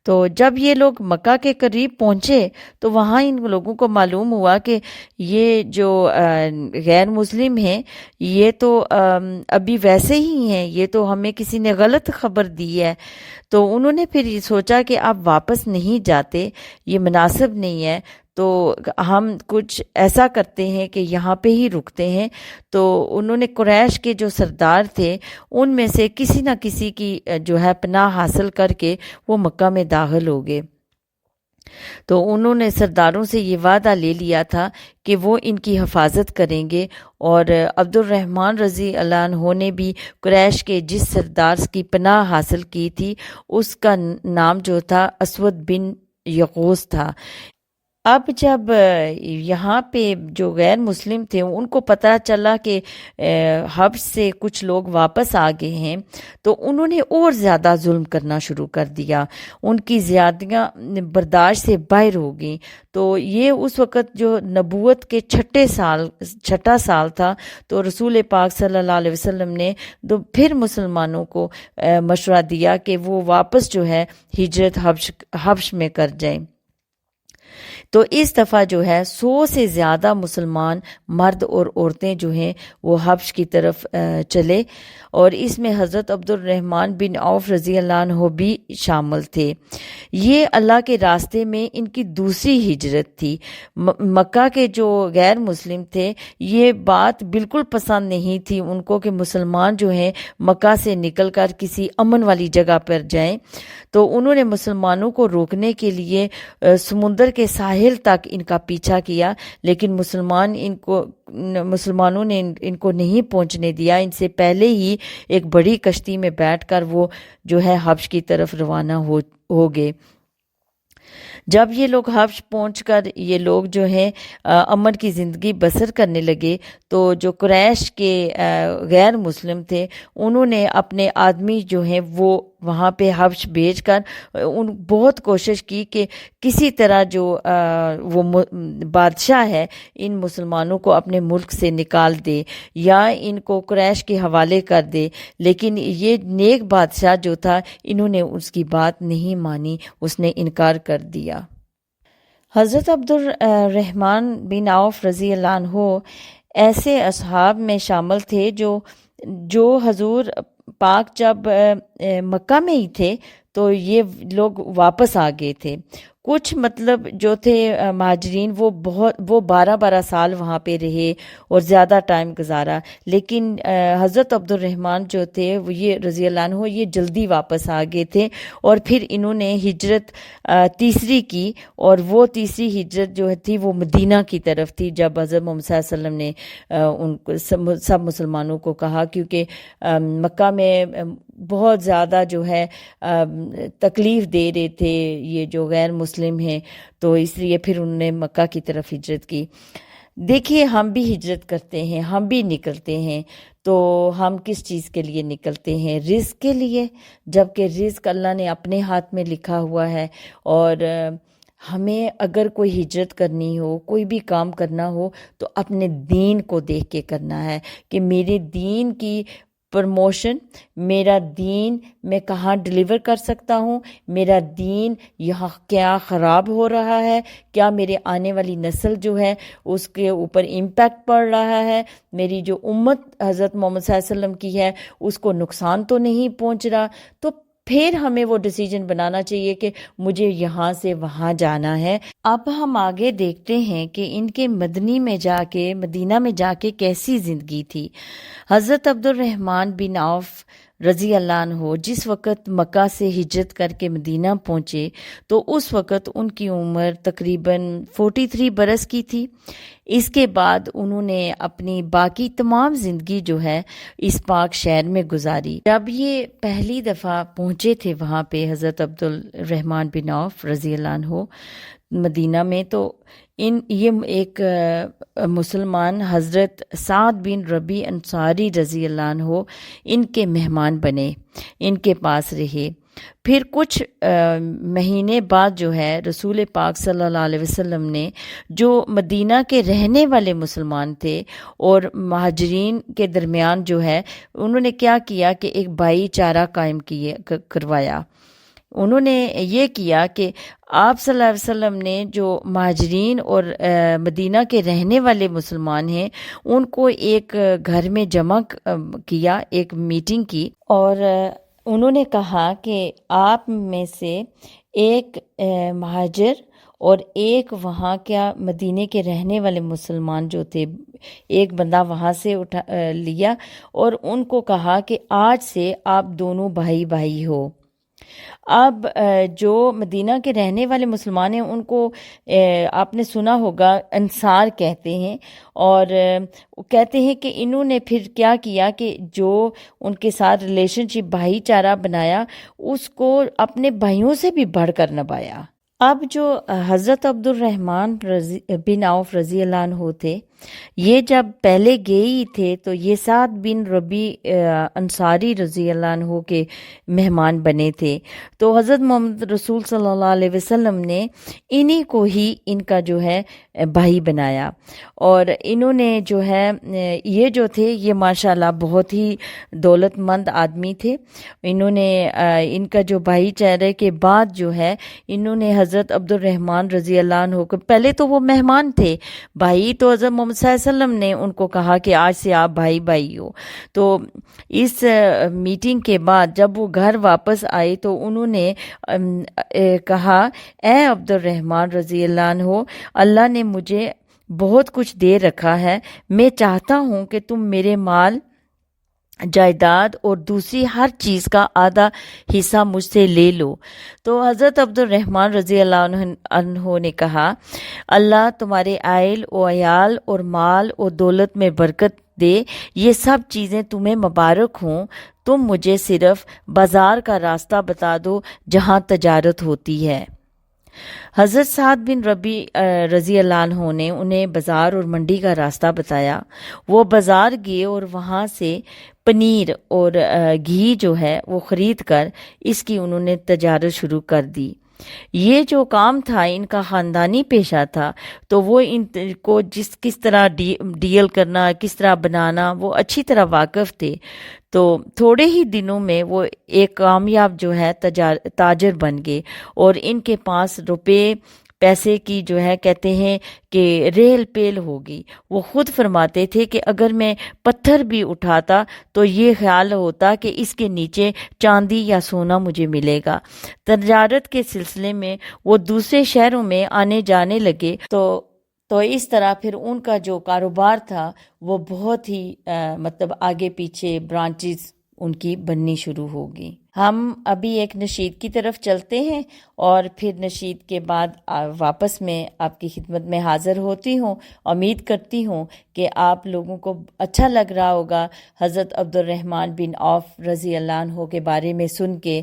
A: تو جب یہ لوگ مکہ کے قریب پہنچے تو وہاں ان لوگوں کو معلوم ہوا کہ یہ جو غیر مسلم ہیں یہ تو ابھی ویسے ہی ہیں، یہ تو ہمیں کسی نے غلط خبر دی ہے۔ تو انہوں نے پھر یہ سوچا کہ آپ واپس نہیں جاتے، یہ مناسب نہیں ہے، تو ہم کچھ ایسا کرتے ہیں کہ یہاں پہ ہی رکتے ہیں۔ تو انہوں نے قریش کے جو سردار تھے ان میں سے کسی نہ کسی کی جو ہے پناہ حاصل کر کے وہ مکہ میں داخل ہو گئے۔ تو انہوں نے سرداروں سے یہ وعدہ لے لیا تھا کہ وہ ان کی حفاظت کریں گے، اور عبد الرحمن رضی اللہ عنہ نے بھی قریش کے جس سردار کی پناہ حاصل کی تھی اس کا نام جو تھا اسود بن یغوث تھا۔ اب جب یہاں پہ جو غیر مسلم تھے ان کو پتہ چلا کہ حبش سے کچھ لوگ واپس آ گئے ہیں، تو انہوں نے اور زیادہ ظلم کرنا شروع کر دیا، ان کی زیادتیاں برداشت سے باہر ہو گئیں۔ تو یہ اس وقت جو نبوت کے چھٹا سال تھا، تو رسول پاک صلی اللہ علیہ وسلم نے تو پھر مسلمانوں کو مشورہ دیا کہ وہ واپس جو ہے ہجرت حبش میں کر جائیں۔ تو اس دفعہ جو ہے 100 سے زیادہ مسلمان مرد اور عورتیں جو ہیں وہ حبش کی طرف چلے، اور اس میں حضرت عبد الرحمن بن عوف رضی اللہ عنہ بھی شامل تھے۔ یہ اللہ کے راستے میں ان کی دوسری ہجرت تھی۔ مکہ کے جو غیر مسلم تھے یہ بات بالکل پسند نہیں تھی ان کو کہ مسلمان جو ہیں مکہ سے نکل کر کسی امن والی جگہ پر جائیں۔ تو انہوں نے مسلمانوں کو روکنے کے لیے سمندر کے ساحل تک ان کا پیچھا کیا، لیکن مسلمانوں نے ان کو نہیں پہنچنے دیا۔ ان سے پہلے ہی ایک بڑی کشتی میں بیٹھ کر وہ جو ہے حبش کی طرف روانہ ہو گئے۔ جب یہ لوگ حبش پہنچ کر یہ لوگ جو ہیں امن کی زندگی بسر کرنے لگے، تو جو قریش کے غیر مسلم تھے انہوں نے اپنے آدمی جو ہیں وہ وہاں پہ حبش بھیج کر بہت کوشش کی کہ کسی طرح جو وہ بادشاہ ہے ان مسلمانوں کو اپنے ملک سے نکال دے یا ان کو قریش کے حوالے کر دے، لیکن یہ نیک بادشاہ جو تھا انہوں نے اس کی بات نہیں مانی، اس نے انکار کر دیا۔ حضرت عبد الرحمن بن عوف رضی اللہ عنہ ایسے اصحاب میں شامل تھے جو حضور پاک جب مکہ میں ہی تھے تو یہ لوگ واپس آ گئے تھے۔ کچھ مطلب جو تھے مہاجرین وہ 12 سال وہاں پہ رہے اور زیادہ ٹائم گزارا، لیکن حضرت عبد الرحمن جو تھے وہ یہ رضی اللہ عنہ یہ جلدی واپس آ گئے تھے، اور پھر انہوں نے ہجرت تیسری کی، اور وہ تیسری ہجرت جو تھی وہ مدینہ کی طرف تھی، جب حضرت محمد صلی اللہ علیہ وسلم نے ان کو سب مسلمانوں کو کہا، کیونکہ مکہ میں بہت زیادہ جو ہے تکلیف دے رہے تھے یہ جو غیر مسلم ہیں، تو اس لیے پھر انہوں نے مکہ کی طرف ہجرت کی۔ دیکھیے ہم بھی ہجرت کرتے ہیں، ہم بھی نکلتے ہیں، تو ہم کس چیز کے لیے نکلتے ہیں؟ رزق کے لیے، جبکہ رزق اللہ نے اپنے ہاتھ میں لکھا ہوا ہے، اور ہمیں اگر کوئی ہجرت کرنی ہو، کوئی بھی کام کرنا ہو تو اپنے دین کو دیکھ کے کرنا ہے کہ میرے دین کی پروموشن، میرا دین میں کہاں ڈیلیور کر سکتا ہوں، میرا دین یہاں کیا خراب ہو رہا ہے، کیا میرے آنے والی نسل جو ہے اس کے اوپر امپیکٹ پڑ رہا ہے، میری جو امت حضرت محمد صلی اللہ علیہ وسلم کی ہے اس کو نقصان تو نہیں پہنچ رہا۔ تو پھر ہمیں وہ ڈیسیجن بنانا چاہیے کہ مجھے یہاں سے وہاں جانا ہے۔ اب ہم آگے دیکھتے ہیں کہ ان کے مدینہ میں جا کے کیسی زندگی تھی۔ حضرت عبد الرحمن بن عوف رضی اللہ عنہ جس وقت مکہ سے ہجرت کر کے مدینہ پہنچے تو اس وقت ان کی عمر تقریباً 43 برس کی تھی۔ اس کے بعد انہوں نے اپنی باقی تمام زندگی جو ہے اس پاک شہر میں گزاری۔ جب یہ پہلی دفعہ پہنچے تھے وہاں پہ حضرت عبد الرحمن بن عوف رضی اللہ عنہ مدینہ میں، تو یہ ایک مسلمان حضرت سعد بن ربی انصاری رضی اللہ عنہ ان کے مہمان بنے، ان کے پاس رہے۔ پھر کچھ مہینے بعد جو ہے رسول پاک صلی اللہ علیہ وسلم نے جو مدینہ کے رہنے والے مسلمان تھے اور مہاجرین کے درمیان جو ہے انہوں نے کیا کیا کہ ایک بھائی چارہ قائم کروایا۔ انہوں نے یہ کیا کہ آپ صلی اللہ علیہ وسلم نے جو مہاجرین اور مدینہ کے رہنے والے مسلمان ہیں ان کو ایک گھر میں جمع کیا، ایک میٹنگ کی، اور انہوں نے کہا کہ آپ میں سے ایک مہاجر اور ایک وہاں کیا مدینے کے رہنے والے مسلمان جو تھے، ایک بندہ وہاں سے لیا اور ان کو کہا کہ آج سے آپ دونوں بھائی بھائی ہو۔ اب جو مدینہ کے رہنے والے مسلمان ہیں ان کو آپ نے سنا ہوگا انصار کہتے ہیں، اور کہتے ہیں کہ انہوں نے پھر کیا کیا کہ جو ان کے ساتھ ریلیشن شپ بھائی چارہ بنایا اس کو اپنے بھائیوں سے بھی بڑھ کر نبھایا۔ اب جو حضرت عبد الرحمن بن عوف رضی اللہ عنہ تھے، یہ جب پہلے گئے ہی تھے تو یہ سعد بن ربی انصاری رضی اللہ عنہ کے مہمان بنے تھے، تو حضرت محمد رسول صلی اللہ علیہ وسلم نے انہی کو ہی ان کا جو ہے بھائی بنایا، اور انہوں نے جو ہے یہ جو تھے یہ ماشاءاللہ بہت ہی دولت مند آدمی تھے۔ انہوں نے ان کا جو بھائی چارے کے بعد جو ہے انہوں نے حضرت عبد الرحمن رضی اللہ عنہ کو، پہلے تو وہ مہمان تھے بھائی، تو حضرت محمد صلی اللہ علیہ وسلم نے ان کو کہا کہ آج سے آپ بھائی بھائی ہو۔ تو اس میٹنگ کے بعد جب وہ گھر واپس آئے تو انہوں نے کہا، اے عبد الرحمن رضی اللہ عنہ، اللہ نے مجھے بہت کچھ دے رکھا ہے، میں چاہتا ہوں کہ تم میرے مال جائیداد اور دوسری ہر چیز کا آدھا حصہ مجھ سے لے لو۔ تو حضرت عبد الرحمن رضی اللہ عنہ نے کہا، اللہ تمہارے عائل و عیال اور مال اور دولت میں برکت دے، یہ سب چیزیں تمہیں مبارک ہوں، تم مجھے صرف بازار کا راستہ بتا دو جہاں تجارت ہوتی ہے۔ حضرت سعد بن ربی رضی اللہ عنہ نے انہیں بازار اور منڈی کا راستہ بتایا۔ وہ بازار گئے اور وہاں سے پنیر اور گھی جو ہے وہ خرید کر اس کی انہوں نے تجارت شروع کر دی۔ یہ جو کام تھا ان کا خاندانی پیشہ تھا، تو وہ ان کو کس طرح ڈیل کرنا، کس طرح بنانا وہ اچھی طرح واقف تھے۔ تو تھوڑے ہی دنوں میں وہ ایک کامیاب جو ہے تاجر بن گئے، اور ان کے پاس روپے پیسے کی جو ہے کہتے ہیں کہ ریل پیل ہوگی۔ وہ خود فرماتے تھے کہ اگر میں پتھر بھی اٹھاتا تو یہ خیال ہوتا کہ اس کے نیچے چاندی یا سونا مجھے ملے گا۔ تجارت کے سلسلے میں وہ دوسرے شہروں میں آنے جانے لگے، تو اس طرح پھر ان کا جو کاروبار تھا وہ بہت ہی مطلب آگے پیچھے برانچز ان کی بننی شروع ہوگی۔ ہم ابھی ایک نشید کی طرف چلتے ہیں اور پھر نشید کے بعد واپس میں آپ کی خدمت میں حاضر ہوتی ہوں۔ امید کرتی ہوں کہ آپ لوگوں کو اچھا لگ رہا ہوگا حضرت عبد الرحمن بن عوف رضی اللہ عنہ کے بارے میں سن کے،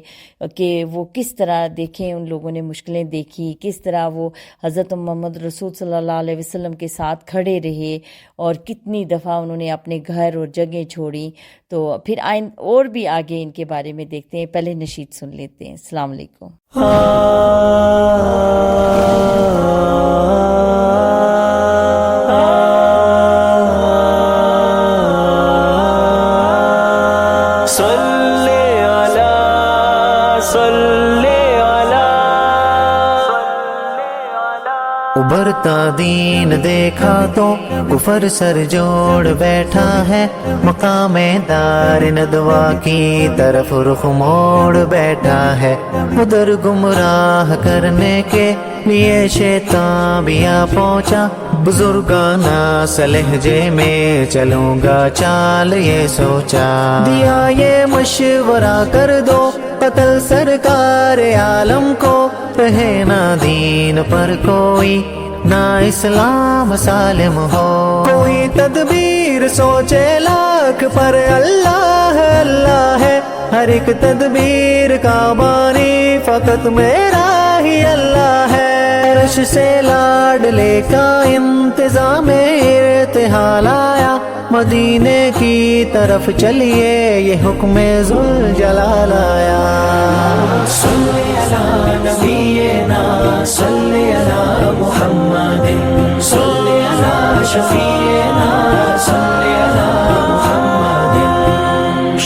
A: کہ وہ کس طرح دیکھیں ان لوگوں نے مشکلیں دیکھی، کس طرح وہ حضرت محمد رسول صلی اللہ علیہ وسلم کے ساتھ کھڑے رہے اور کتنی دفعہ انہوں نے اپنے گھر اور جگہیں چھوڑی۔ تو پھر اور بھی آگے ان کے بارے میں دیکھتے ہیں، پہلے نشید سن لیتے ہیں۔ السلام علیکم۔
C: ابھرتا دین دیکھا تو کفر سر جوڑ بیٹھا ہے، مقام دار ندوہ کی طرف رخ موڑ بیٹھا ہے۔ ادھر گمراہ کرنے کے لیے شیطان بھی آ پہنچا، بزرگانہ سے لہجے میں چلوں گا چال یہ سوچا، دیا یہ مشورہ کر دو قتل سرکار عالم کو، رہے نہ دین پر کوئی نہ اسلام سالم ہو، کوئی تدبیر سوچے لاکھ پر اللہ اللہ ہے، ہر ایک تدبیر کا بانی فقط میرا ہی اللہ ہے، عرش سے لاڈلے کا انتظام ارتحال آیا، مدینے کی طرف چلیے یہ حکم ذوالجلال آیا،
B: صلی علی نبینا صلی علی محمد صلی علی شفیعنا صلی علی محمد۔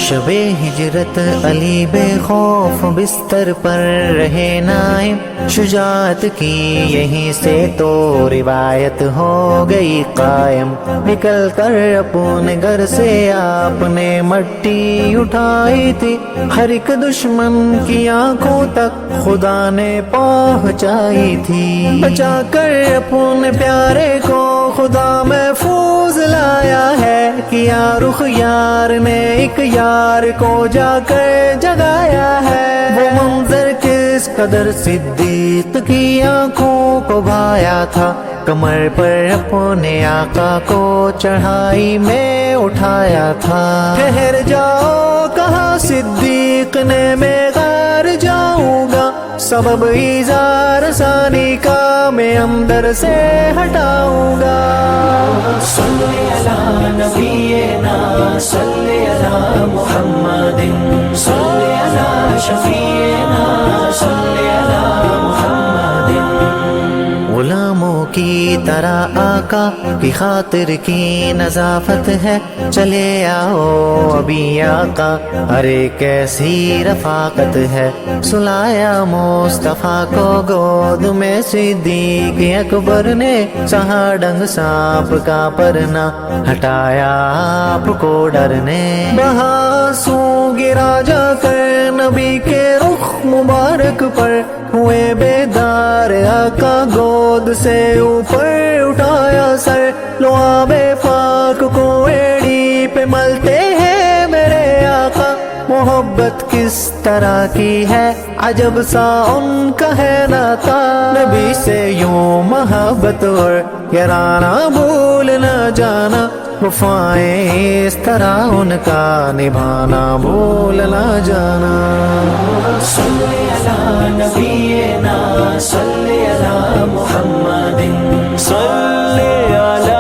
C: شب ہجرت علی بے خوف بستر پر رہے نائم، شجاعت کی یہیں سے تو روایت ہو گئی قائم، نکل کر اپنے گھر سے آپ نے مٹی اٹھائی تھی، ہر ایک دشمن کی آنکھوں تک خدا نے پہنچائی تھی، بچا کر اپنے پیارے کو خدا محفوظ لایا ہے، کیا رخ یار نے ایک یار کو جا کر جگایا ہے، وہ منظر کس قدر صدیق کی آنکھوں کو بھایا تھا، کمر پر اپنے آقا کو چڑھائی میں اٹھایا تھا، ٹھہر جاؤ کہا صدیق نے میں غار جاؤں گا، سبب ایزار ثانی کا میں اندر سے ہٹاؤں گا،
B: صلی علی نبینا صلی علی محمد صلی علی شفیعنا صلی علی محمد۔
C: غلاموں کی طرح آقا کی خاطر کی نظافت ہے، چلے آؤ ابھی آقا ارے کیسی رفاقت ہے، سلایا مصطفیٰ کو گود میں صدیق اکبر نے، سہا ڈنگ سانپ کا پرنا ہٹایا آپ کو ڈر نے، بہاسوں گرا جا کر نبی کے رخ مبارک پر، ہوئے بیدار آقا گود سے اوپر اٹھایا سر، لعاب پاک کو ایڑی پہ ملتے ہیں میرے آقا، محبت کس طرح کی ہے عجب سا ان کا ہے ناتا، نبی سے یوں محبت اور یارانہ بھول نہ جانا، وفائیں اس طرح ان کا نبھانا بھول نہ جانا،
B: صلی علی نبینا صلی علی محمد صلی علی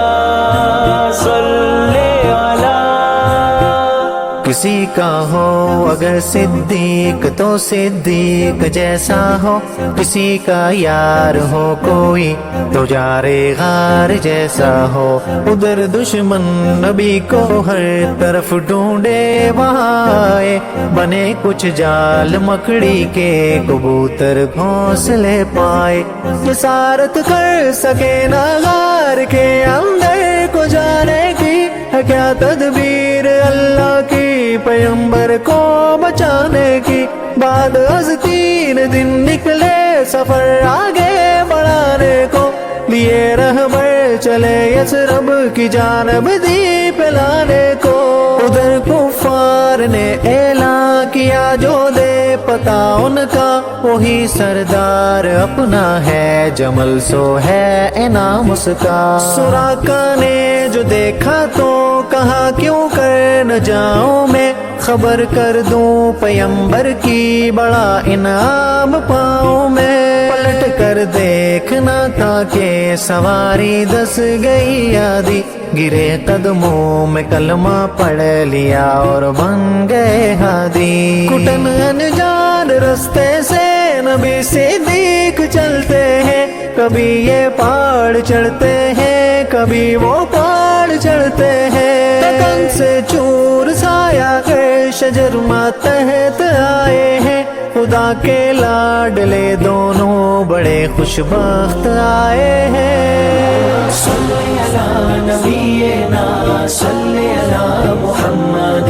C: کسی کا ہو اگر صدیق تو صدیق جیسا ہو، کسی کا یار ہو کوئی تو جارے غار جیسا ہو، ادھر دشمن نبی کو ہر طرف ڈھونڈے وہاں آئے، بنے کچھ جال مکڑی کے کبوتر گھونسلے پائے، جسارت کر سکے نہ غار کے اندر کو جانے کی، ہے کیا تدبیر اللہ کی پیغمبر کو بچانے کی، بعد از 3 دن نکلے سفر آگے بڑھانے کو، لیے رہبر چلے یثرب کی جانب دی پلانے کو، ادھر کفار نے اعلان کیا جو دے پتا ان کا، وہی سردار اپنا ہے جمل سو ہے انعام اس کا، سراقہ نے جو دیکھا تو کہا کیوں کر نہ جاؤں میں، خبر کر دوں پیغمبر کی بڑا انعام پاؤں میں، پلٹ کر دیکھنا تاکہ سواری دس گئی آدھی، گرے قدموں میں کلمہ پڑھ لیا اور بن گئے ہادی، کٹن انجان رستے سے نبی صدیق چلتے ہیں، کبھی یہ پہاڑ چڑھتے ہیں کبھی وہ پہاڑ چڑھتے ہیں، تکن سے چور سایہ کر شجر ماتحت آئے ہیں، خدا کے لاڈلے دونوں بڑے خوش بخت آئے ہیں،
B: صلی علی نبینا صلی علی محمد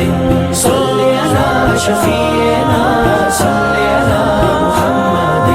B: صلی علی شفیعنا صلی علی محمد۔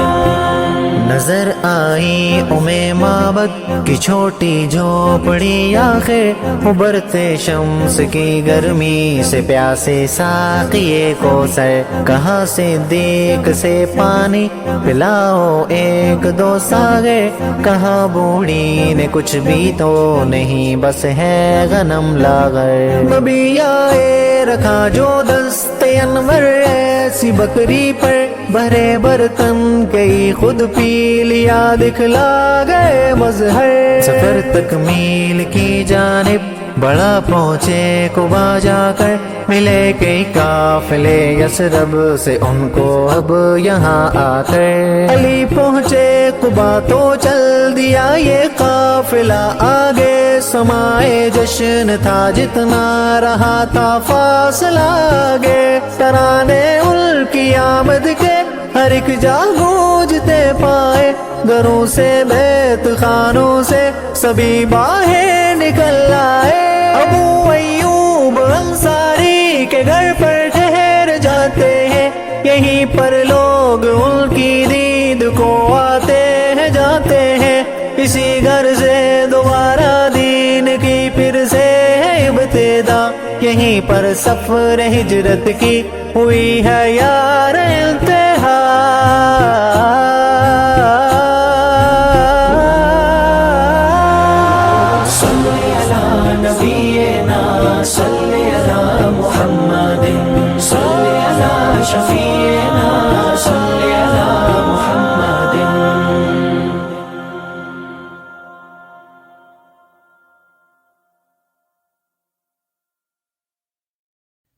C: نظر آ بنائی معبد کی چھوٹی جھوپڑی آخر ابھرتے شمس کی گرمی سے پیاسے ساقیے کو سر کہاں سے دیکھ سے پانی پلاؤ ایک دو ساغر کہاں بوڑھی نے کچھ بھی تو نہیں بس ہے غنم لاغر نبی آئے رکھا جو دست انور ایسی بکری پر بھرے برتن کئی خود پی لیا دکھلا گئے مظہر سفر تکمیل کی جانب بڑا پہنچے قبا جا کر ملے کئی قافلے یثرب سے ان کو اب یہاں آ کر علی پہنچے قبا تو چل دیا یہ قافلہ آگے سمائے جشن تھا جتنا رہا تھا فاصلہ آگے ترانے ان کی آمد کے ہر ایک جا گونجتے پائے گھروں سے بیت خانوں سے سبھی باہر نکل آئے ابو ایوب انصاری کے گھر پر ٹھہر جاتے ہیں یہیں پر لوگ ان کی دید کو آتے ہیں جاتے ہیں اسی گھر سے دوبارہ دین کی پھر سے ہے ابتدا یہیں پر سفر ہجرت کی ہوئی ہے یار انتہا
B: صلی علی نبینا صلی علی محمد صلی علی شفیعنا صلی علی محمد.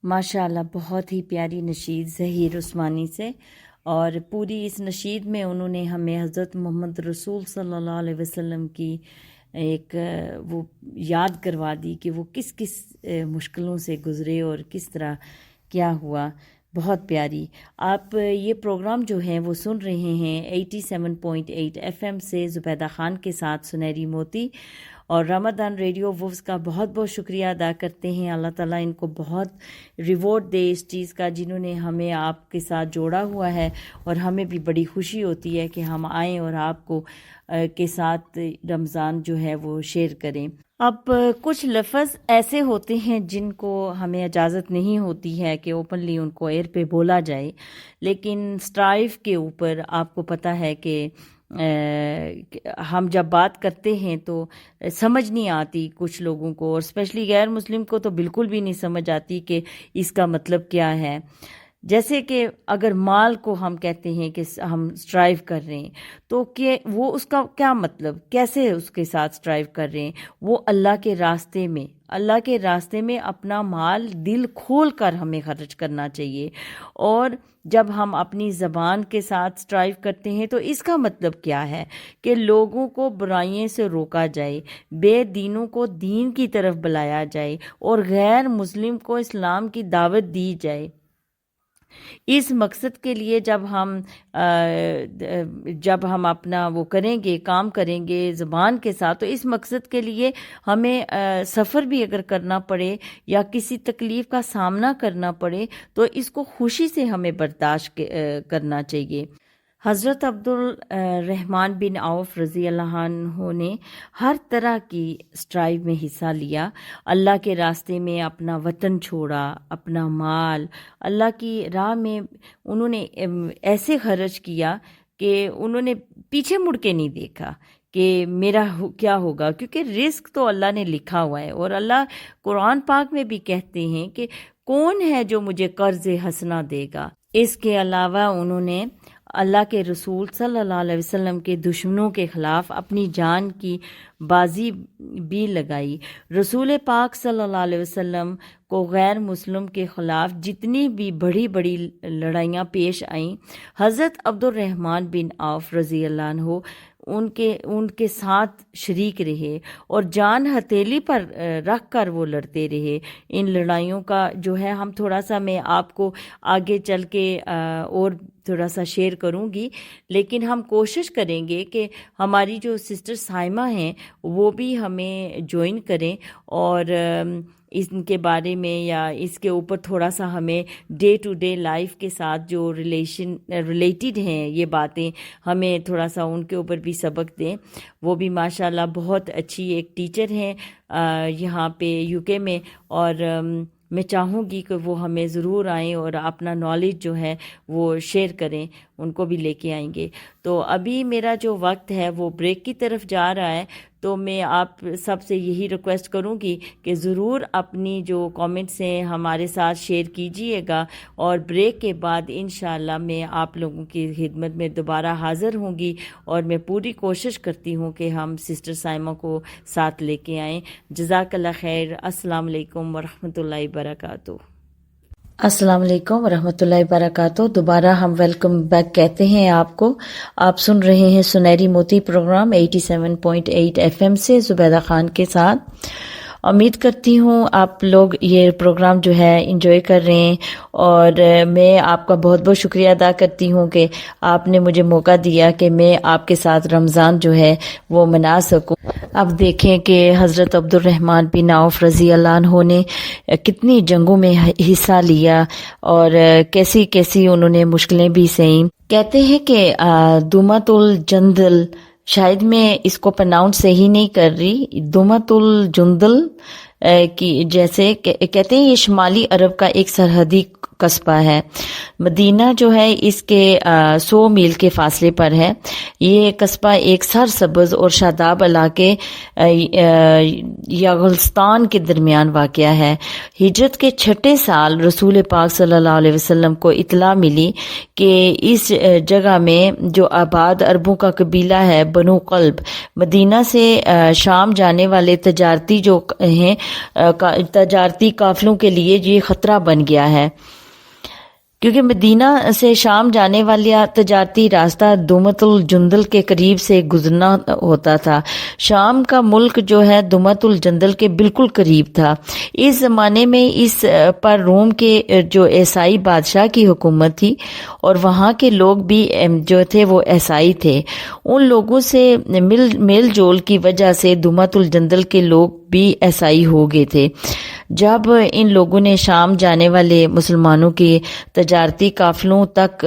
A: ماشاء اللہ بہت ہی پیاری نشید ظہیر عثمانی سے، اور پوری اس نشید میں انہوں نے ہمیں حضرت محمد رسول صلی اللہ علیہ وسلم کی ایک وہ یاد کروا دی کہ وہ کس کس مشکلوں سے گزرے اور کس طرح کیا ہوا. بہت پیاری. آپ یہ پروگرام جو ہیں وہ سن رہے ہیں 87.8 FM سے زبیدہ خان کے ساتھ سنہری موتی، اور رمضان ریڈیو ووز کا بہت بہت شکریہ ادا کرتے ہیں. اللہ تعالیٰ ان کو بہت ریوارڈ دے اس چیز کا جنہوں نے ہمیں آپ کے ساتھ جوڑا ہوا ہے، اور ہمیں بھی بڑی خوشی ہوتی ہے کہ ہم آئیں اور آپ کو کے ساتھ رمضان جو ہے وہ شیئر کریں. اب کچھ لفظ ایسے ہوتے ہیں جن کو ہمیں اجازت نہیں ہوتی ہے کہ اوپنلی ان کو ایئر پہ بولا جائے، لیکن اسٹرائف کے اوپر آپ کو پتہ ہے کہ ہم جب بات کرتے ہیں تو سمجھ نہیں آتی کچھ لوگوں کو، اور اسپیشلی غیر مسلم کو تو بالکل بھی نہیں سمجھ آتی کہ اس کا مطلب کیا ہے. جیسے کہ اگر مال کو ہم کہتے ہیں کہ ہم اسٹرائیو کر رہے ہیں، تو کہ وہ اس کا کیا مطلب، کیسے اس کے ساتھ اسٹرائیو کر رہے ہیں؟ وہ اللہ کے راستے میں اپنا مال دل کھول کر ہمیں خرچ کرنا چاہیے. اور جب ہم اپنی زبان کے ساتھ اسٹرائیو کرتے ہیں تو اس کا مطلب کیا ہے کہ لوگوں کو برائیوں سے روکا جائے، بے دینوں کو دین کی طرف بلایا جائے، اور غیر مسلم کو اسلام کی دعوت دی جائے. اس مقصد کے لیے جب ہم اپنا وہ کریں گے، کام کریں گے زبان کے ساتھ، تو اس مقصد کے لیے ہمیں سفر بھی اگر کرنا پڑے یا کسی تکلیف کا سامنا کرنا پڑے تو اس کو خوشی سے ہمیں برداشت کرنا چاہیے. حضرت عبد الرحمن بن عوف رضی اللہ عنہ نے ہر طرح کی اسٹرائیو میں حصہ لیا. اللہ کے راستے میں اپنا وطن چھوڑا، اپنا مال اللہ کی راہ میں انہوں نے ایسے خرچ کیا کہ انہوں نے پیچھے مڑ کے نہیں دیکھا کہ میرا کیا ہوگا، کیونکہ رزق تو اللہ نے لکھا ہوا ہے. اور اللہ قرآن پاک میں بھی کہتے ہیں کہ کون ہے جو مجھے قرض حسنہ دے گا. اس کے علاوہ انہوں نے اللہ کے رسول صلی اللہ علیہ وسلم کے دشمنوں کے خلاف اپنی جان کی بازی بھی لگائی. رسول پاک صلی اللہ علیہ وسلم کو غیر مسلم کے خلاف جتنی بھی بڑی بڑی لڑائیاں پیش آئیں، حضرت عبد الرحمن بن عوف رضی اللہ عنہ ان کے ساتھ شریک رہے اور جان ہتھیلی پر رکھ کر وہ لڑتے رہے. ان لڑائیوں کا جو ہے ہم تھوڑا سا میں آپ کو آگے چل کے اور تھوڑا سا شیئر کروں گی، لیکن ہم کوشش کریں گے کہ ہماری جو سسٹر سائمہ ہیں وہ بھی ہمیں جوائن کریں اور ان کے بارے میں یا اس کے اوپر تھوڑا سا ہمیں ڈے ٹو ڈے لائف کے ساتھ جو ریلیٹڈ ہیں یہ باتیں، ہمیں تھوڑا سا ان کے اوپر بھی سبق دیں. وہ بھی ماشاءاللہ بہت اچھی ایک ٹیچر ہیں یہاں پہ UK میں، اور میں چاہوں گی کہ وہ ہمیں ضرور آئیں اور اپنا نالج جو ہے وہ شیئر کریں، ان کو بھی لے کے آئیں گے. تو ابھی میرا جو وقت ہے وہ بریک کی طرف جا رہا ہے، تو میں آپ سب سے یہی ریکویسٹ کروں گی کہ ضرور اپنی جو کامنٹس ہیں ہمارے ساتھ شیئر کیجئے گا، اور بریک کے بعد انشاءاللہ میں آپ لوگوں کی خدمت میں دوبارہ حاضر ہوں گی، اور میں پوری کوشش کرتی ہوں کہ ہم سسٹر سائمہ کو ساتھ لے کے آئیں. جزاک اللہ خیر. السلام علیکم ورحمۃ اللہ وبرکاتہ. السلام علیکم ورحمۃ اللہ وبرکاتہ. دوبارہ ہم ویلکم بیک کہتے ہیں آپ کو. آپ سن رہے ہیں سنہری موتی پروگرام 87.8 FM سے زبیدہ خان کے ساتھ. امید کرتی ہوں آپ لوگ یہ پروگرام جو ہے انجوائے کر رہے ہیں، اور میں آپ کا بہت بہت شکریہ ادا کرتی ہوں کہ آپ نے مجھے موقع دیا کہ میں آپ کے ساتھ رمضان جو ہے وہ منا سکوں. اب دیکھیں کہ حضرت عبد الرحمن بن عوف رضی اللہ عنہ نے کتنی جنگوں میں حصہ لیا اور کیسی کیسی انہوں نے مشکلیں بھی سہیں. کہتے ہیں کہ دومت الجندل، شاید میں اس کو پرناؤنس صحیح نہیں کر رہی، دومت الجندل کی جیسے کہتے ہیں، یہ شمالی عرب کا ایک سرحدی قصبہ ہے. مدینہ جو ہے اس کے 100 میل کے فاصلے پر ہے. یہ قصبہ ایک سرسبز اور شاداب علاقے یاغلستان کے درمیان واقع ہے. ہجرت کے 6 سال رسول پاک صلی اللہ علیہ وسلم کو اطلاع ملی کہ اس جگہ میں جو آباد عربوں کا قبیلہ ہے بنو قلب، مدینہ سے شام جانے والے تجارتی جو ہیں تجارتی قافلوں کے لیے یہ خطرہ بن گیا ہے، کیونکہ مدینہ سے شام جانے والا تجارتی راستہ دومت الجندل کے قریب سے گزرنا ہوتا تھا. شام کا ملک جو ہے دومت الجندل کے بالکل قریب تھا. اس زمانے میں اس پر روم کے جو عیسائی بادشاہ کی حکومت تھی، اور وہاں کے لوگ بھی جو تھے وہ عیسائی تھے. ان لوگوں سے میل جول کی وجہ سے دومت الجندل کے لوگ بھی عیسائی ہو گئے تھے. جب ان لوگوں نے شام جانے والے مسلمانوں کے تجارتی قافلوں تک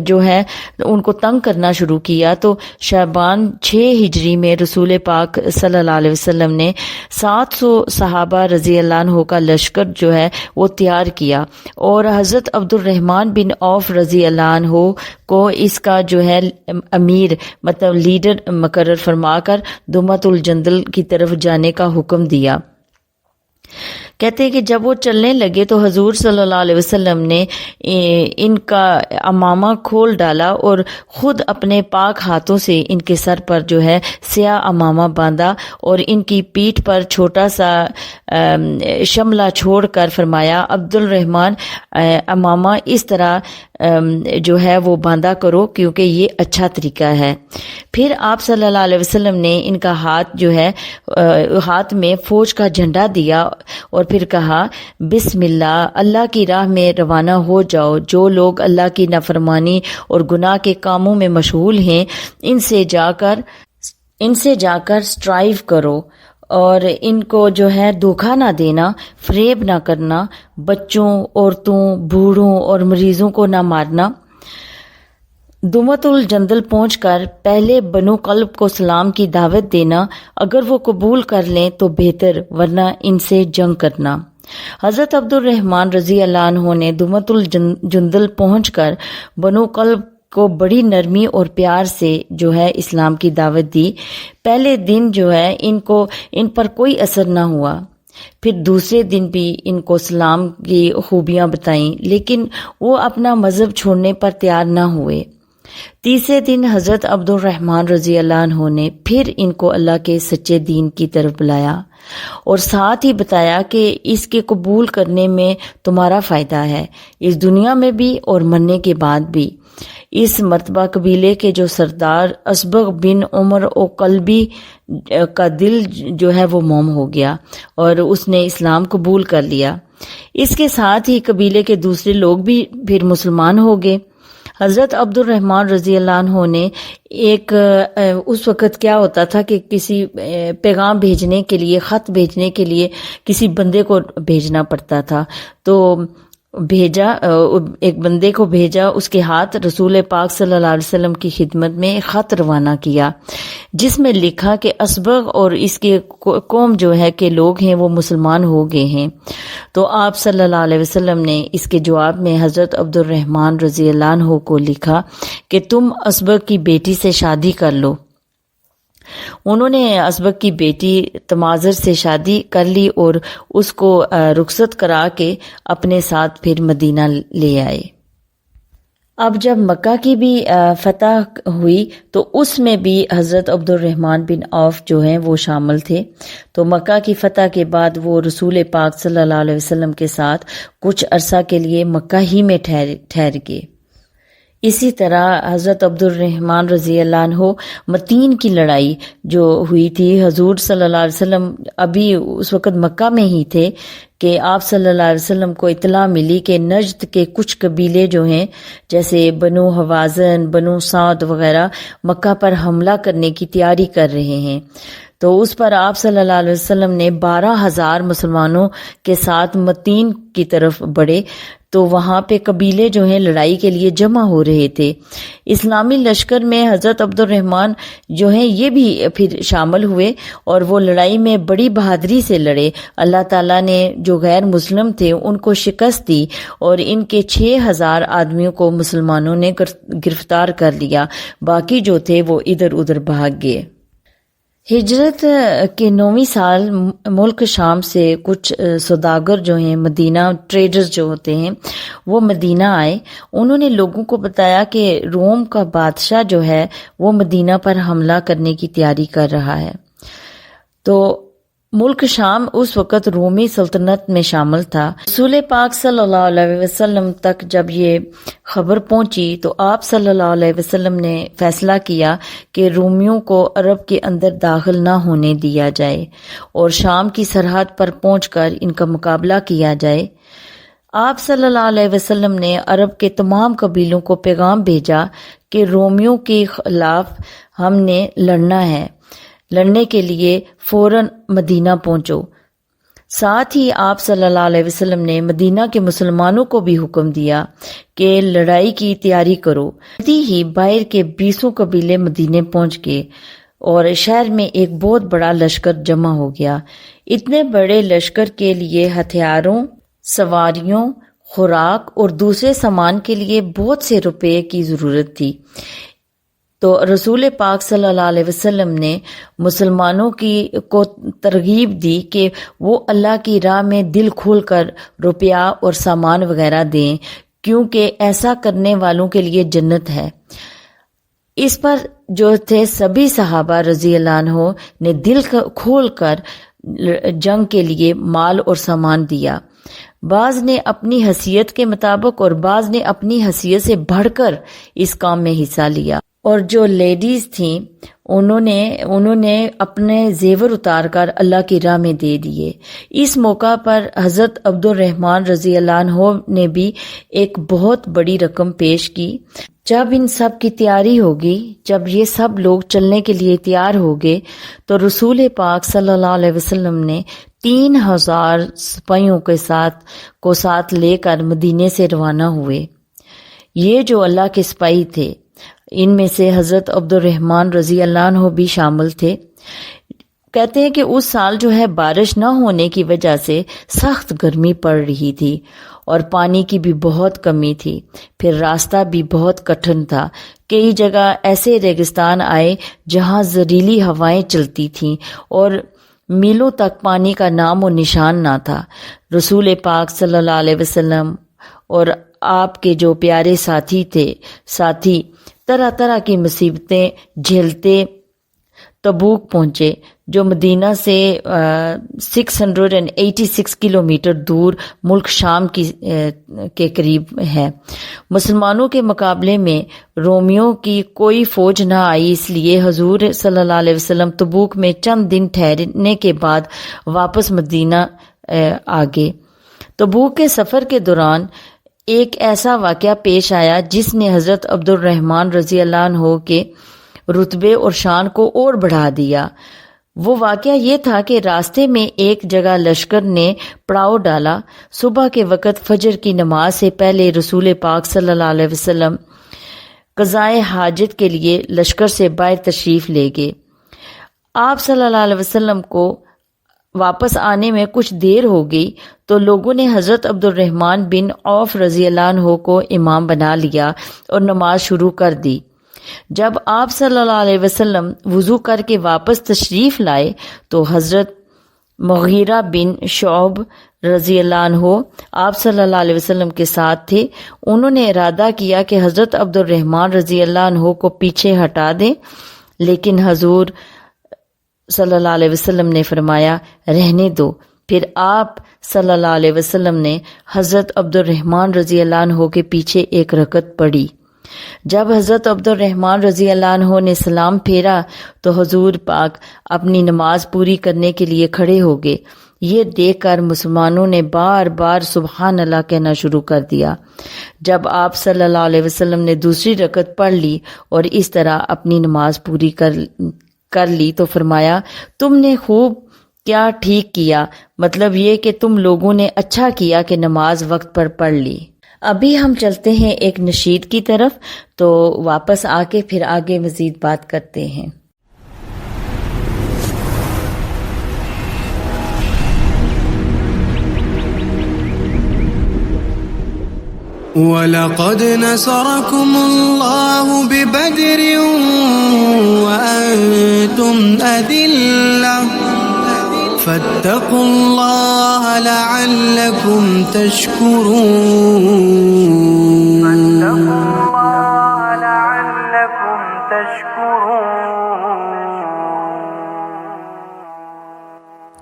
A: جو ہے ان کو تنگ کرنا شروع کیا، تو شعبان 6 ہجری میں رسول پاک صلی اللہ علیہ وسلم نے 700 صحابہ رضی اللہ عنہ کا لشکر جو ہے وہ تیار کیا، اور حضرت عبد الرحمن بن عوف رضی اللہ عنہ کو اس کا جو ہے امیر مطلب لیڈر مقرر فرما کر دومت الجندل کی طرف جانے کا حکم دیا. کہتے ہیں کہ جب وہ چلنے لگے تو حضور صلی اللہ علیہ وسلم نے ان کا امامہ کھول ڈالا اور خود اپنے پاک ہاتھوں سے ان کے سر پر جو ہے سیاہ امامہ باندھا، اور ان کی پیٹھ پر چھوٹا سا شملہ چھوڑ کر فرمایا، عبد الرحمن امامہ اس طرح جو ہے وہ باندھا کرو کیونکہ یہ اچھا طریقہ ہے. پھر آپ صلی اللہ علیہ وسلم نے ان کا ہاتھ جو ہے ہاتھ میں فوج کا جھنڈا دیا اور پھر کہا، بسم اللہ، اللہ کی راہ میں روانہ ہو جاؤ. جو لوگ اللہ کی نافرمانی اور گناہ کے کاموں میں مشغول ہیں ان سے جا کر سٹرائیو کرو، اور ان کو جو ہے دھوکہ نہ دینا، فریب نہ کرنا، بچوں، عورتوں، بوڑھوں اور مریضوں کو نہ مارنا. دومت الجندل پہنچ کر پہلے بنو قلب کو سلام کی دعوت دینا، اگر وہ قبول کر لیں تو بہتر، ورنہ ان سے جنگ کرنا. حضرت عبد الرحمن رضی اللہ عنہ نے دومت الجندل پہنچ کر بنو قلب کو بڑی نرمی اور پیار سے جو ہے اسلام کی دعوت دی. پہلے دن جو ہے ان پر کوئی اثر نہ ہوا، پھر دوسرے دن بھی ان کو اسلام کی خوبیاں بتائیں، لیکن وہ اپنا مذہب چھوڑنے پر تیار نہ ہوئے. تیسرے دن حضرت عبد الرحمن رضی اللہ عنہ نے پھر ان کو اللہ کے سچے دین کی طرف بلایا اور ساتھ ہی بتایا کہ اس کے قبول کرنے میں تمہارا فائدہ ہے، اس دنیا میں بھی اور مرنے کے بعد بھی. اس مرتبہ قبیلے کے جو سردار اسبغ بن عمر او قلبی کا دل جو ہے وہ موم ہو گیا اور اس نے اسلام قبول کر لیا. اس کے ساتھ ہی قبیلے کے دوسرے لوگ بھی پھر مسلمان ہو گئے. حضرت عبد الرحمن رضی اللہ عنہ نے ایک اس وقت کیا ہوتا تھا کہ کسی پیغام بھیجنے کے لیے، خط بھیجنے کے لیے کسی بندے کو بھیجنا پڑتا تھا، تو ایک بندے کو بھیجا، اس کے ہاتھ رسول پاک صلی اللہ علیہ وسلم کی خدمت میں ایک خط روانہ کیا جس میں لکھا کہ اسبغ اور اس کے قوم جو ہے کہ لوگ ہیں وہ مسلمان ہو گئے ہیں۔ تو آپ صلی اللہ علیہ وسلم نے اس کے جواب میں حضرت عبد الرحمن رضی اللہ عنہ کو لکھا کہ تم اسبغ کی بیٹی سے شادی کر لو۔ انہوں نے اسبغ کی بیٹی تمازر سے شادی کر لی اور اس کو رخصت کرا کے اپنے ساتھ پھر مدینہ لے آئے۔ اب جب مکہ کی بھی فتح ہوئی تو اس میں بھی حضرت عبد الرحمن بن عوف جو ہیں وہ شامل تھے۔ تو مکہ کی فتح کے بعد وہ رسول پاک صلی اللہ علیہ وسلم کے ساتھ کچھ عرصہ کے لیے مکہ ہی میں ٹھہر گئے۔ اسی طرح حضرت عبد الرحمن رضی اللہ عنہ متین کی لڑائی جو ہوئی تھی، حضور صلی اللہ علیہ وسلم ابھی اس وقت مکہ میں ہی تھے کہ آپ صلی اللہ علیہ وسلم کو اطلاع ملی کہ نجد کے کچھ قبیلے جو ہیں جیسے بنو حوازن، بنو سعد وغیرہ مکہ پر حملہ کرنے کی تیاری کر رہے ہیں۔ تو اس پر آپ صلی اللہ علیہ وسلم نے 12,000 مسلمانوں کے ساتھ متین کی طرف بڑھے، تو وہاں پہ قبیلے جو ہیں لڑائی کے لیے جمع ہو رہے تھے۔ اسلامی لشکر میں حضرت عبد الرحمن جو ہیں یہ بھی پھر شامل ہوئے اور وہ لڑائی میں بڑی بہادری سے لڑے۔ اللہ تعالیٰ نے جو غیر مسلم تھے ان کو شکست دی اور ان کے 6,000 آدمیوں کو مسلمانوں نے گرفتار کر لیا، باقی جو تھے وہ ادھر ادھر بھاگ گئے۔ ہجرت کے 9ویں سال ملک شام سے کچھ سوداگر جو ہیں، مدینہ ٹریڈرز جو ہوتے ہیں، وہ مدینہ آئے۔ انہوں نے لوگوں کو بتایا کہ روم کا بادشاہ جو ہے وہ مدینہ پر حملہ کرنے کی تیاری کر رہا ہے۔ تو ملک شام اس وقت رومی سلطنت میں شامل تھا۔ رسول پاک صلی اللہ علیہ وسلم تک جب یہ خبر پہنچی تو آپ صلی اللہ علیہ وسلم نے فیصلہ کیا کہ رومیوں کو عرب کے اندر داخل نہ ہونے دیا جائے اور شام کی سرحد پر پہنچ کر ان کا مقابلہ کیا جائے۔ آپ صلی اللہ علیہ وسلم نے عرب کے تمام قبیلوں کو پیغام بھیجا کہ رومیوں کے خلاف ہم نے لڑنا ہے، لڑنے کے لیے فوراً مدینہ پہنچو۔ ساتھ ہی آپ صلی اللہ علیہ وسلم نے مدینہ کے مسلمانوں کو بھی حکم دیا کہ لڑائی کی تیاری کرو۔ ہی باہر کے 20 قبیلے مدینے پہنچ گئے اور شہر میں ایک بہت بڑا لشکر جمع ہو گیا۔ اتنے بڑے لشکر کے لیے ہتھیاروں، سواریوں، خوراک اور دوسرے سامان کے لیے بہت سے روپے کی ضرورت تھی۔ تو رسول پاک صلی اللہ علیہ وسلم نے مسلمانوں کو ترغیب دی کہ وہ اللہ کی راہ میں دل کھول کر روپیہ اور سامان وغیرہ دیں، کیونکہ ایسا کرنے والوں کے لیے جنت ہے۔ اس پر جو تھے سبھی صحابہ رضی اللہ عنہ نے دل کھول کر جنگ کے لیے مال اور سامان دیا۔ بعض نے اپنی حیثیت کے مطابق اور بعض نے اپنی حیثیت سے بڑھ کر اس کام میں حصہ لیا، اور جو لیڈیز تھیں انہوں نے اپنے زیور اتار کر اللہ کی راہ میں دے دیے۔ اس موقع پر حضرت عبد الرحمن رضی اللہ عنہ نے بھی ایک بہت بڑی رقم پیش کی۔ جب ان سب کی تیاری ہوگی، جب یہ سب لوگ چلنے کے لیے تیار ہو گئے تو رسول پاک صلی اللہ علیہ وسلم نے 3,000 سپاہیوں کے ساتھ لے کر مدینے سے روانہ ہوئے۔ یہ جو اللہ کے سپاہی تھے ان میں سے حضرت عبد الرحمن رضی اللہ عنہ بھی شامل تھے۔ کہتے ہیں کہ اس سال جو ہے بارش نہ ہونے کی وجہ سے سخت گرمی پڑ رہی تھی اور پانی کی بھی بہت کمی تھی، پھر راستہ بھی بہت کٹھن تھا۔ کئی جگہ ایسے ریگستان آئے جہاں زہریلی ہوائیں چلتی تھیں اور میلوں تک پانی کا نام و نشان نہ تھا۔ رسول پاک صلی اللہ علیہ وسلم اور آپ کے جو پیارے ساتھی طرح طرح کی مصیبتیں جھیلتے تبوک پہنچے، جو مدینہ سے 686 کلومیٹر دور ملک شام کے قریب ہے۔ مسلمانوں کے مقابلے میں رومیوں کی کوئی فوج نہ آئی، اس لیے حضور صلی اللہ علیہ وسلم تبوک میں چند دن ٹھہرنے کے بعد واپس مدینہ آ گئے۔ تبوک کے سفر کے دوران ایک ایسا واقعہ پیش آیا جس نے حضرت عبد الرحمن رضی اللہ عنہ کے رتبے اور شان کو اور بڑھا دیا۔ وہ واقعہ یہ تھا کہ راستے میں ایک جگہ لشکر نے پڑاؤ ڈالا۔ صبح کے وقت فجر کی نماز سے پہلے رسول پاک صلی اللہ علیہ وسلم قضائے حاجت کے لیے لشکر سے باہر تشریف لے گئے۔ آپ صلی اللہ علیہ وسلم کو واپس آنے میں کچھ دیر ہو گئی تو لوگوں نے حضرت عبد الرحمن بن عوف رضی اللہ عنہ کو امام بنا لیا اور نماز شروع کر دی۔ جب آپ صلی اللہ علیہ وسلم وضو کر کے واپس تشریف لائے تو حضرت مغیرہ بن شعب رضی اللہ عنہ آپ صلی اللہ علیہ وسلم کے ساتھ تھے۔ انہوں نے ارادہ کیا کہ حضرت عبد الرحمن رضی اللہ عنہ کو پیچھے ہٹا دیں، لیکن حضور صلی اللہ علیہ وسلم نے فرمایا رہنے دو۔ پھر آپ صلی اللہ علیہ وسلم نے حضرت عبد الرحمن رضی اللہ عنہ کے پیچھے ایک رکعت پڑھی۔ جب حضرت عبد الرحمن رضی اللہ عنہ نے سلام پھیرا تو حضور پاک اپنی نماز پوری کرنے کے لیے کھڑے ہو گئے۔ یہ دیکھ کر مسلمانوں نے بار بار سبحان اللہ کہنا شروع کر دیا۔ جب آپ صلی اللہ علیہ وسلم نے دوسری رکعت پڑھ لی اور اس طرح اپنی نماز پوری کر لی تو فرمایا تم نے خوب کیا ٹھیک کیا، مطلب یہ کہ تم لوگوں نے اچھا کیا کہ نماز وقت پر پڑھ لی۔ ابھی ہم چلتے ہیں ایک نشید کی طرف، تو واپس آ کے پھر آگے مزید بات کرتے ہیں۔
D: وَلَقَدْ نَصَرَكُمُ اللَّهُ بِبَدْرٍ وَأَنْتُمْ أَذِلَّةٌ فَاتَّقُوا اللَّهَ لَعَلَّكُمْ تشکرون۔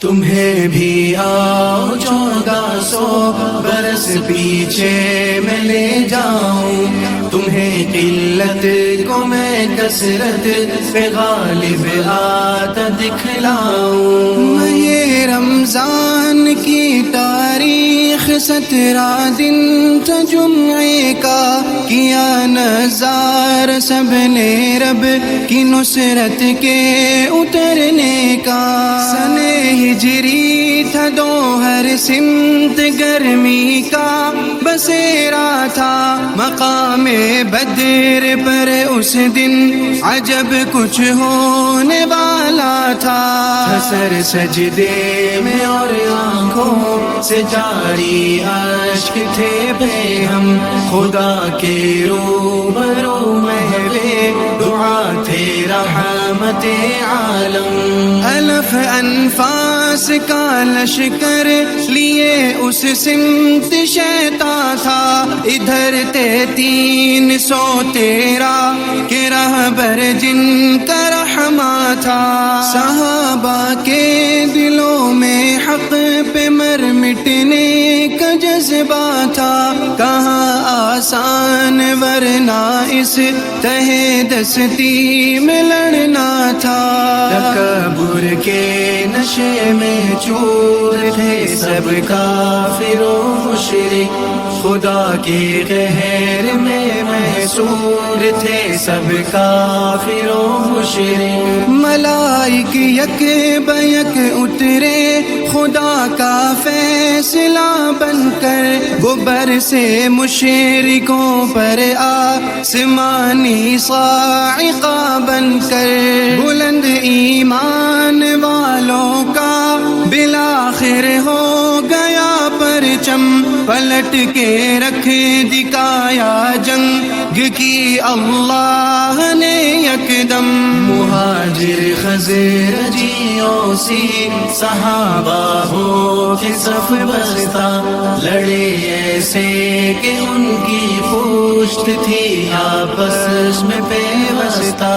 D: تمہیں بھی آؤ 1400 برس پیچھے میں لے جاؤں، تمہیں قلت کو میں کثرت پہ غالب آتا دکھلاؤں۔ یہ رمضان کی تاریخ 17 دن تھا جمعے کا، کیا نظار سب نے رب کی نصرت کے اترنے کا۔ سنے ہجری تھا دو ہر سمت گرمی کا بسیرا تھا، مقام بدر پر اس دن عجب کچھ ہونے والا تھا۔ سر سجدے میں اور آنکھوں سے جاری اشک تھے بے ہم، خدا کے روبرو محلے دعا تھے رحمت عالم۔ الف انفاس کا لشکر لیے اس سمت شیطان تھا، ادھر 313 کے رہبر جن کا رحمہ تھا۔ صحابہ کے دلوں میں حق پہ مر مٹنے کا جذبہ تھا، کہاں آسان ورنہ اس تہے دستی میں لڑنا تھا۔ تکبر کے نشے میں چور تھے سب کافر و مشرک، خدا کے قہر میں محصور تھے سب کافر و مشرک۔ ملائک یک بیک اترے خدا کا فیصلہ بن کر، گبر سے مشرکوں پر آسمانی صاعقہ بن کر۔ بلند ایمان والوں کا بالآخر ہو گیا پرچم، پلٹ کے رکھ دکھایا جنگ کی اللہ نے یکدم۔ مہاجر خزرجی اوسی صحابہ ہو کے صف بستا، لڑے ایسے کہ ان کی پشت تھی آپس میں پیوستہ۔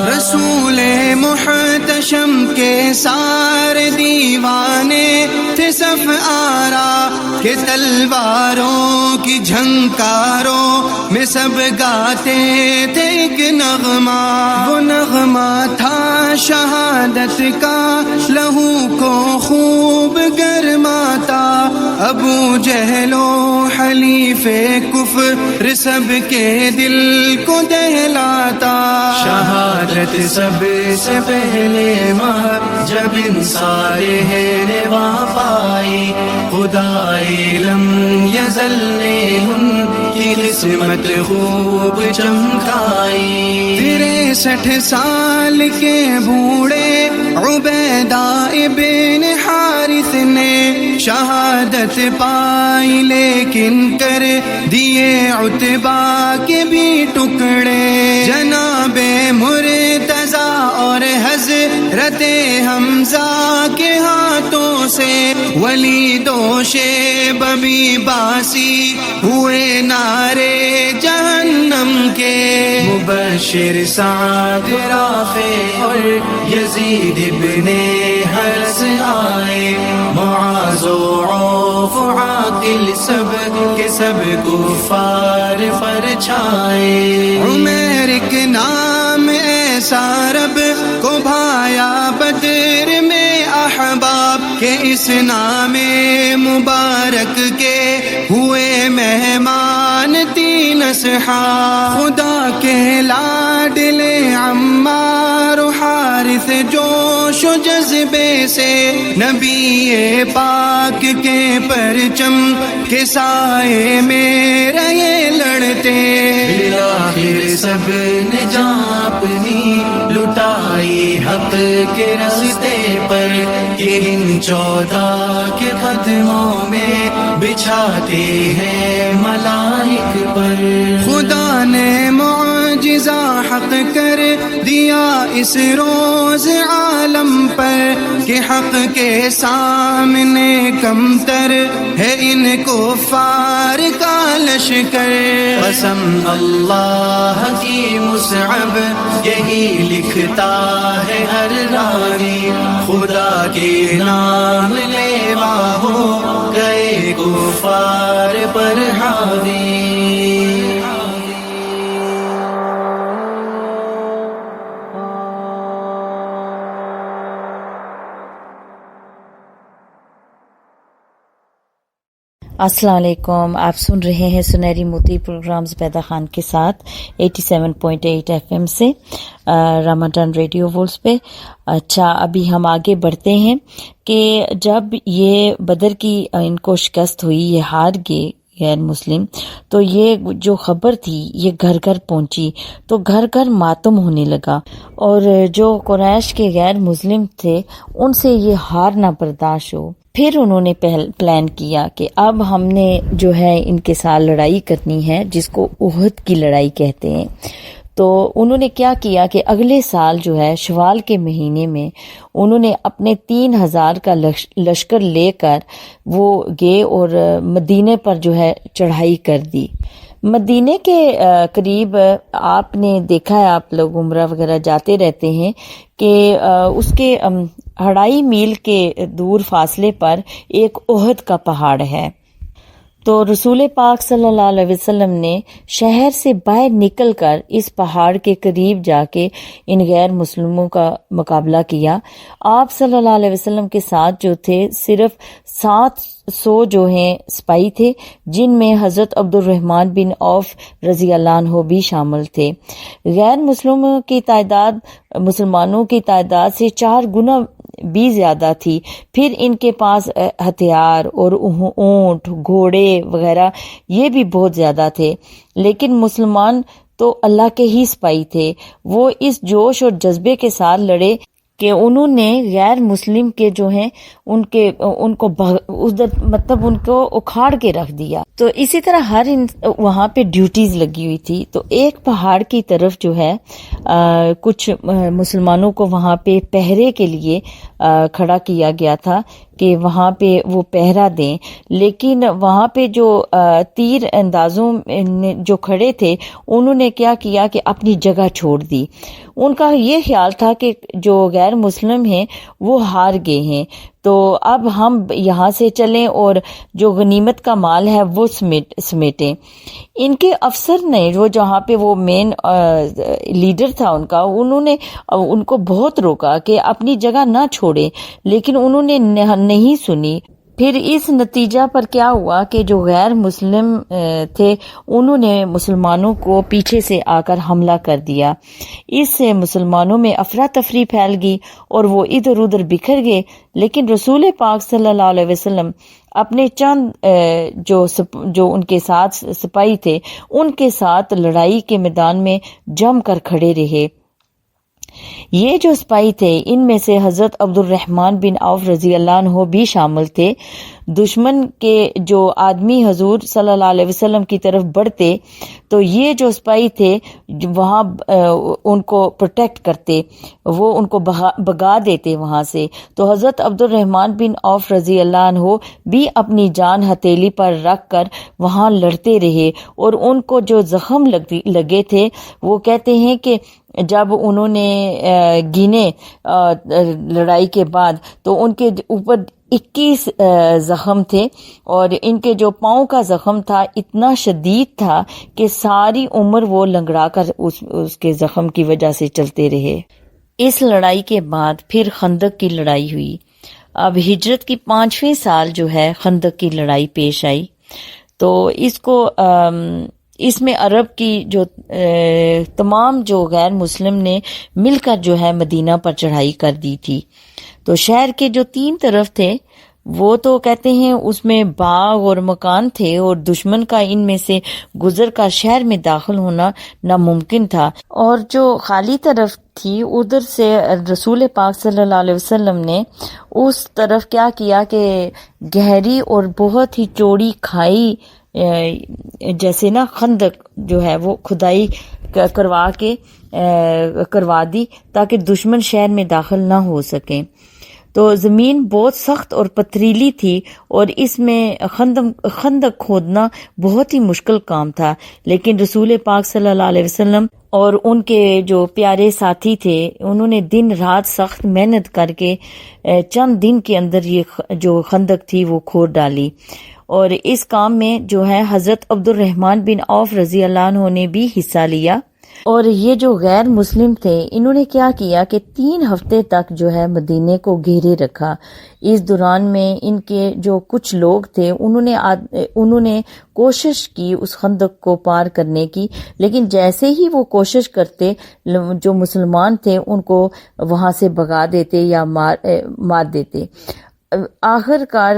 D: رسول محتشم کے سارے دیوانے تھے صف آرا، کہ تلواروں کی جھنکاروں میں سب گا گاتے تھے ایک نغمہ، وہ نغمہ تھا شہادت کا، لہو کو خوب گرماتا، ابو جہل و حلیف کفر سب کے دل کو دہلاتا۔
B: شہادت سب سے پہلے ماں جب ان صالح نے وہاں پائی، خدائے لم یزل نے ان کی قسمت خوب چمکائی۔
D: 63 سال کے بوڑھے عبیدہ ابن حارث نے شہادت پائی، لیکن کر دیے عتبہ کے بھی ٹکڑے۔ جناب مرتضی اور حضرت حمزہ کے ہاتھوں سے ولید و شیبہ بھی باسی ہوئے نعرے جہنم کے۔
B: مبشر سعد رافع اور یزید ابن حرز آئے، معاذ و عوف عاقل سب کے سب کفار پر چھائے۔
D: عمیر کے نام ایسا رب کو بھایا بدر میں احباب کے، اس نام مبارک کے ہوئے مہمان 3 اصحاب۔ خدا کے لاڈلے عمار و حارث جوش و جذبے سے نبی پاک کے پرچم کے سائے میں رہے لڑتے۔
B: بالآخر سب نے جان اپنی لٹائی حق کے راستے پر، کہ ان 14 کے قدموں میں بچھاتے ہیں ملائک پر۔
D: خدا نے معجزہ حق کر دیا اس روز عالم پر، کہ حق کے سامنے کمتر ہے ان کفار کا لشکر۔
B: قسم اللہ کی مصعب یہی لکھتا ہے ہر راوی، خدا کے نام لیوا ہو گئے کفار پر حاوی۔
A: السلام علیکم، آپ سن رہے ہیں سنہری موتی پروگرامز پیدا خان کے ساتھ 87.8 FM سے رمضان ریڈیو وولز پہ۔ اچھا، ابھی ہم آگے بڑھتے ہیں کہ جب یہ بدر کی ان کو شکست ہوئی، یہ ہار گئے غیر مسلم، تو یہ جو خبر تھی یہ گھر گھر پہنچی، تو گھر گھر ماتم ہونے لگا، اور جو قریش کے غیر مسلم تھے ان سے یہ ہار نہ برداشت ہو۔ پھر انہوں نے پلان کیا کہ اب ہم نے جو ہے ان کے ساتھ لڑائی کرنی ہے، جس کو احد کی لڑائی کہتے ہیں۔ تو انہوں نے کیا کیا کہ اگلے سال جو ہے شوال کے مہینے میں انہوں نے اپنے 3000 کا لشکر لے کر وہ گئے اور مدینے پر جو ہے چڑھائی کر دی۔ مدینے کے قریب آپ نے دیکھا ہے، آپ لوگ عمرہ وغیرہ جاتے رہتے ہیں کہ اس کے 2.5 میل کے دور فاصلے پر ایک احد کا پہاڑ ہے۔ تو رسول پاک صلی اللہ علیہ وسلم نے شہر سے باہر نکل کر اس پہاڑ کے قریب جا کے ان غیر مسلموں کا مقابلہ کیا۔ آپ صلی اللہ علیہ وسلم کے ساتھ جو تھے صرف 700 جو ہیں سپاہی تھے، جن میں حضرت عبد الرحمن بن عوف رضی اللہ عنہ بھی شامل تھے۔ غیر مسلموں کی تعداد مسلمانوں کی تعداد سے 4 گنا بھی زیادہ تھی۔ پھر ان کے پاس ہتھیار اور اونٹ، گھوڑے وغیرہ یہ بھی بہت زیادہ تھے، لیکن مسلمان تو اللہ کے ہی سپاہی تھے۔ وہ اس جوش اور جذبے کے ساتھ لڑے کہ انہوں نے غیر مسلم کے جو ہیں ان کو مطلب ان کو اکھاڑ کے رکھ دیا۔ تو اسی طرح ہر وہاں پہ ڈیوٹیز لگی ہوئی تھی۔ تو ایک پہاڑ کی طرف جو ہے کچھ مسلمانوں کو وہاں پہ پہرے کے لیے کھڑا کیا گیا تھا کہ وہاں پہ وہ پہرا دیں، لیکن وہاں پہ جو تیر اندازوں جو کھڑے تھے انہوں نے کیا کیا کہ اپنی جگہ چھوڑ دی۔ ان کا یہ خیال تھا کہ جو غیر مسلم ہیں وہ ہار گئے ہیں، تو اب ہم یہاں سے چلیں اور جو غنیمت کا مال ہے وہ سمیٹیں. ان کے افسر نے وہ جہاں پہ وہ مین لیڈر تھا ان کا، انہوں نے ان کو بہت روکا کہ اپنی جگہ نہ چھوڑے، لیکن انہوں نے نہیں سنی. پھر اس نتیجہ پر کیا ہوا کہ جو غیر مسلم تھے انہوں نے مسلمانوں کو پیچھے سے آ کر حملہ کر دیا. اس سے مسلمانوں میں افراتفری پھیل گئی اور وہ ادھر ادھر بکھر گئے. لیکن رسول پاک صلی اللہ علیہ وسلم اپنے چند جو ان کے ساتھ سپاہی تھے ان کے ساتھ لڑائی کے میدان میں جم کر کھڑے رہے. یہ جو سپاہی تھے ان میں سے حضرت عبد الرحمن بن عوف رضی اللہ عنہ بھی شامل تھے. دشمن کے جو آدمی حضور صلی اللہ علیہ وسلم کی طرف بڑھتے تو یہ جو سپاہی تھے وہاں ان کو پروٹیکٹ کرتے، وہ ان کو بھگا دیتے وہاں سے. تو حضرت عبد الرحمن بن عوف رضی اللہ عنہ بھی اپنی جان ہتھیلی پر رکھ کر وہاں لڑتے رہے، اور ان کو جو زخم لگے تھے وہ کہتے ہیں کہ جب انہوں نے گنے لڑائی کے بعد تو ان کے اوپر 21 زخم تھے، اور ان کے جو پاؤں کا زخم تھا اتنا شدید تھا کہ ساری عمر وہ لنگڑا کر اس کے زخم کی وجہ سے چلتے رہے. اس لڑائی کے بعد پھر خندق کی لڑائی ہوئی. اب ہجرت کی 5ویں سال جو ہے خندق کی لڑائی پیش آئی. تو اس میں عرب کی جو تمام جو غیر مسلم نے مل کر جو ہے مدینہ پر چڑھائی کر دی تھی. تو شہر کے جو 3 طرف تھے وہ تو کہتے ہیں اس میں باغ اور مکان تھے، اور دشمن کا ان میں سے گزر کر شہر میں داخل ہونا ناممکن تھا. اور جو خالی طرف تھی ادھر سے رسول پاک صلی اللہ علیہ وسلم نے اس طرف کیا کیا کہ گہری اور بہت ہی چوڑی کھائی جیسے نا خندق جو ہے وہ کھدائی کروا دی تاکہ دشمن شہر میں داخل نہ ہو سکیں. تو زمین بہت سخت اور پتھریلی تھی، اور اس میں خندق کھودنا بہت ہی مشکل کام تھا. لیکن رسول پاک صلی اللہ علیہ وسلم اور ان کے جو پیارے ساتھی تھے انہوں نے دن رات سخت محنت کر کے چند دن کے اندر یہ جو خندق تھی وہ کھود ڈالی. اور اس کام میں جو ہے حضرت عبد الرحمن بن عوف رضی اللہ عنہ نے بھی حصہ لیا. اور یہ جو غیر مسلم تھے انہوں نے کیا کیا کہ 3 ہفتے تک جو ہے مدینے کو گھیرے رکھا. اس دوران میں ان کے جو کچھ لوگ تھے انہوں نے کوشش کی اس خندق کو پار کرنے کی، لیکن جیسے ہی وہ کوشش کرتے جو مسلمان تھے ان کو وہاں سے بھگا دیتے یا مار دیتے. آخر کار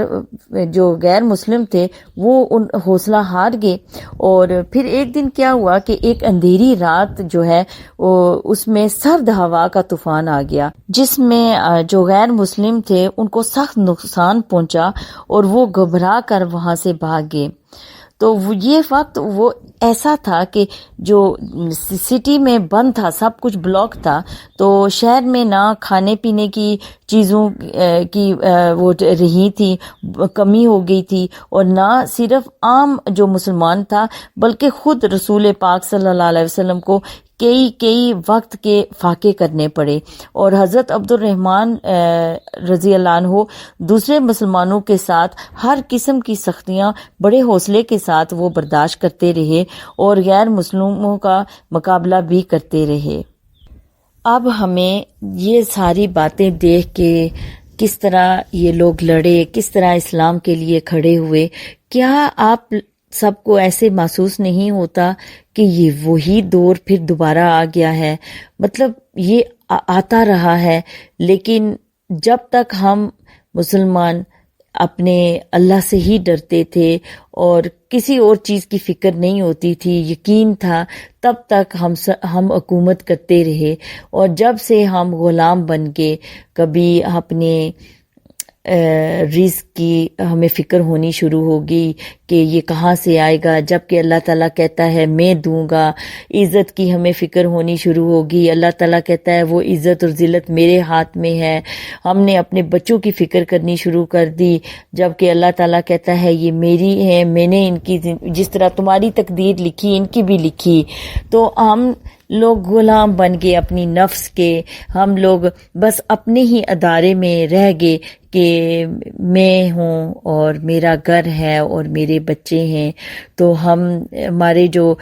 A: جو غیر مسلم تھے وہ حوصلہ ہار گئے. اور پھر ایک دن کیا ہوا کہ ایک اندھیری رات جو ہے اس میں سرد ہوا کا طوفان آ گیا، جس میں جو غیر مسلم تھے ان کو سخت نقصان پہنچا اور وہ گھبرا کر وہاں سے بھاگ گئے. تو یہ وقت وہ ایسا تھا کہ جو سٹی میں بند تھا، سب کچھ بلاک تھا، تو شہر میں نہ کھانے پینے کی چیزوں کی وہ رہی تھی، کمی ہو گئی تھی، اور نہ صرف عام جو مسلمان تھا بلکہ خود رسول پاک صلی اللہ علیہ وسلم کو کئی وقت کے فاقے کرنے پڑے. اور حضرت عبد الرحمن رضی اللہ عنہ دوسرے مسلمانوں کے ساتھ ہر قسم کی سختیاں بڑے حوصلے کے ساتھ وہ برداشت کرتے رہے اور غیر مسلموں کا مقابلہ بھی کرتے رہے. اب ہمیں یہ ساری باتیں دیکھ کے کس طرح یہ لوگ لڑے، کس طرح اسلام کے لیے کھڑے ہوئے، کیا آپ سب کو ایسے محسوس نہیں ہوتا کہ یہ وہی دور پھر دوبارہ آ گیا ہے؟ مطلب یہ آتا رہا ہے، لیکن جب تک ہم مسلمان اپنے اللہ سے ہی ڈرتے تھے اور کسی اور چیز کی فکر نہیں ہوتی تھی، یقین تھا، تب تک ہم حکومت کرتے رہے. اور جب سے ہم غلام بن گئے، کبھی اپنے رزق کی ہمیں فکر ہونی شروع ہوگی کہ یہ کہاں سے آئے گا، جبکہ اللہ تعالیٰ کہتا ہے میں دوں گا. عزت کی ہمیں فکر ہونی شروع ہوگی، اللہ تعالیٰ کہتا ہے وہ عزت اور ذلت میرے ہاتھ میں ہے. ہم نے اپنے بچوں کی فکر کرنی شروع کر دی، جبکہ اللہ تعالیٰ کہتا ہے یہ میری ہے، میں نے ان کی جس طرح تمہاری تقدیر لکھی ان کی بھی لکھی. تو ہم لوگ غلام بن گئے اپنی نفس کے، ہم لوگ بس اپنے ہی ادارے میں رہ گئے کہ میں ہوں اور میرا گھر ہے اور میرے بچے ہیں، تو ہمارے جو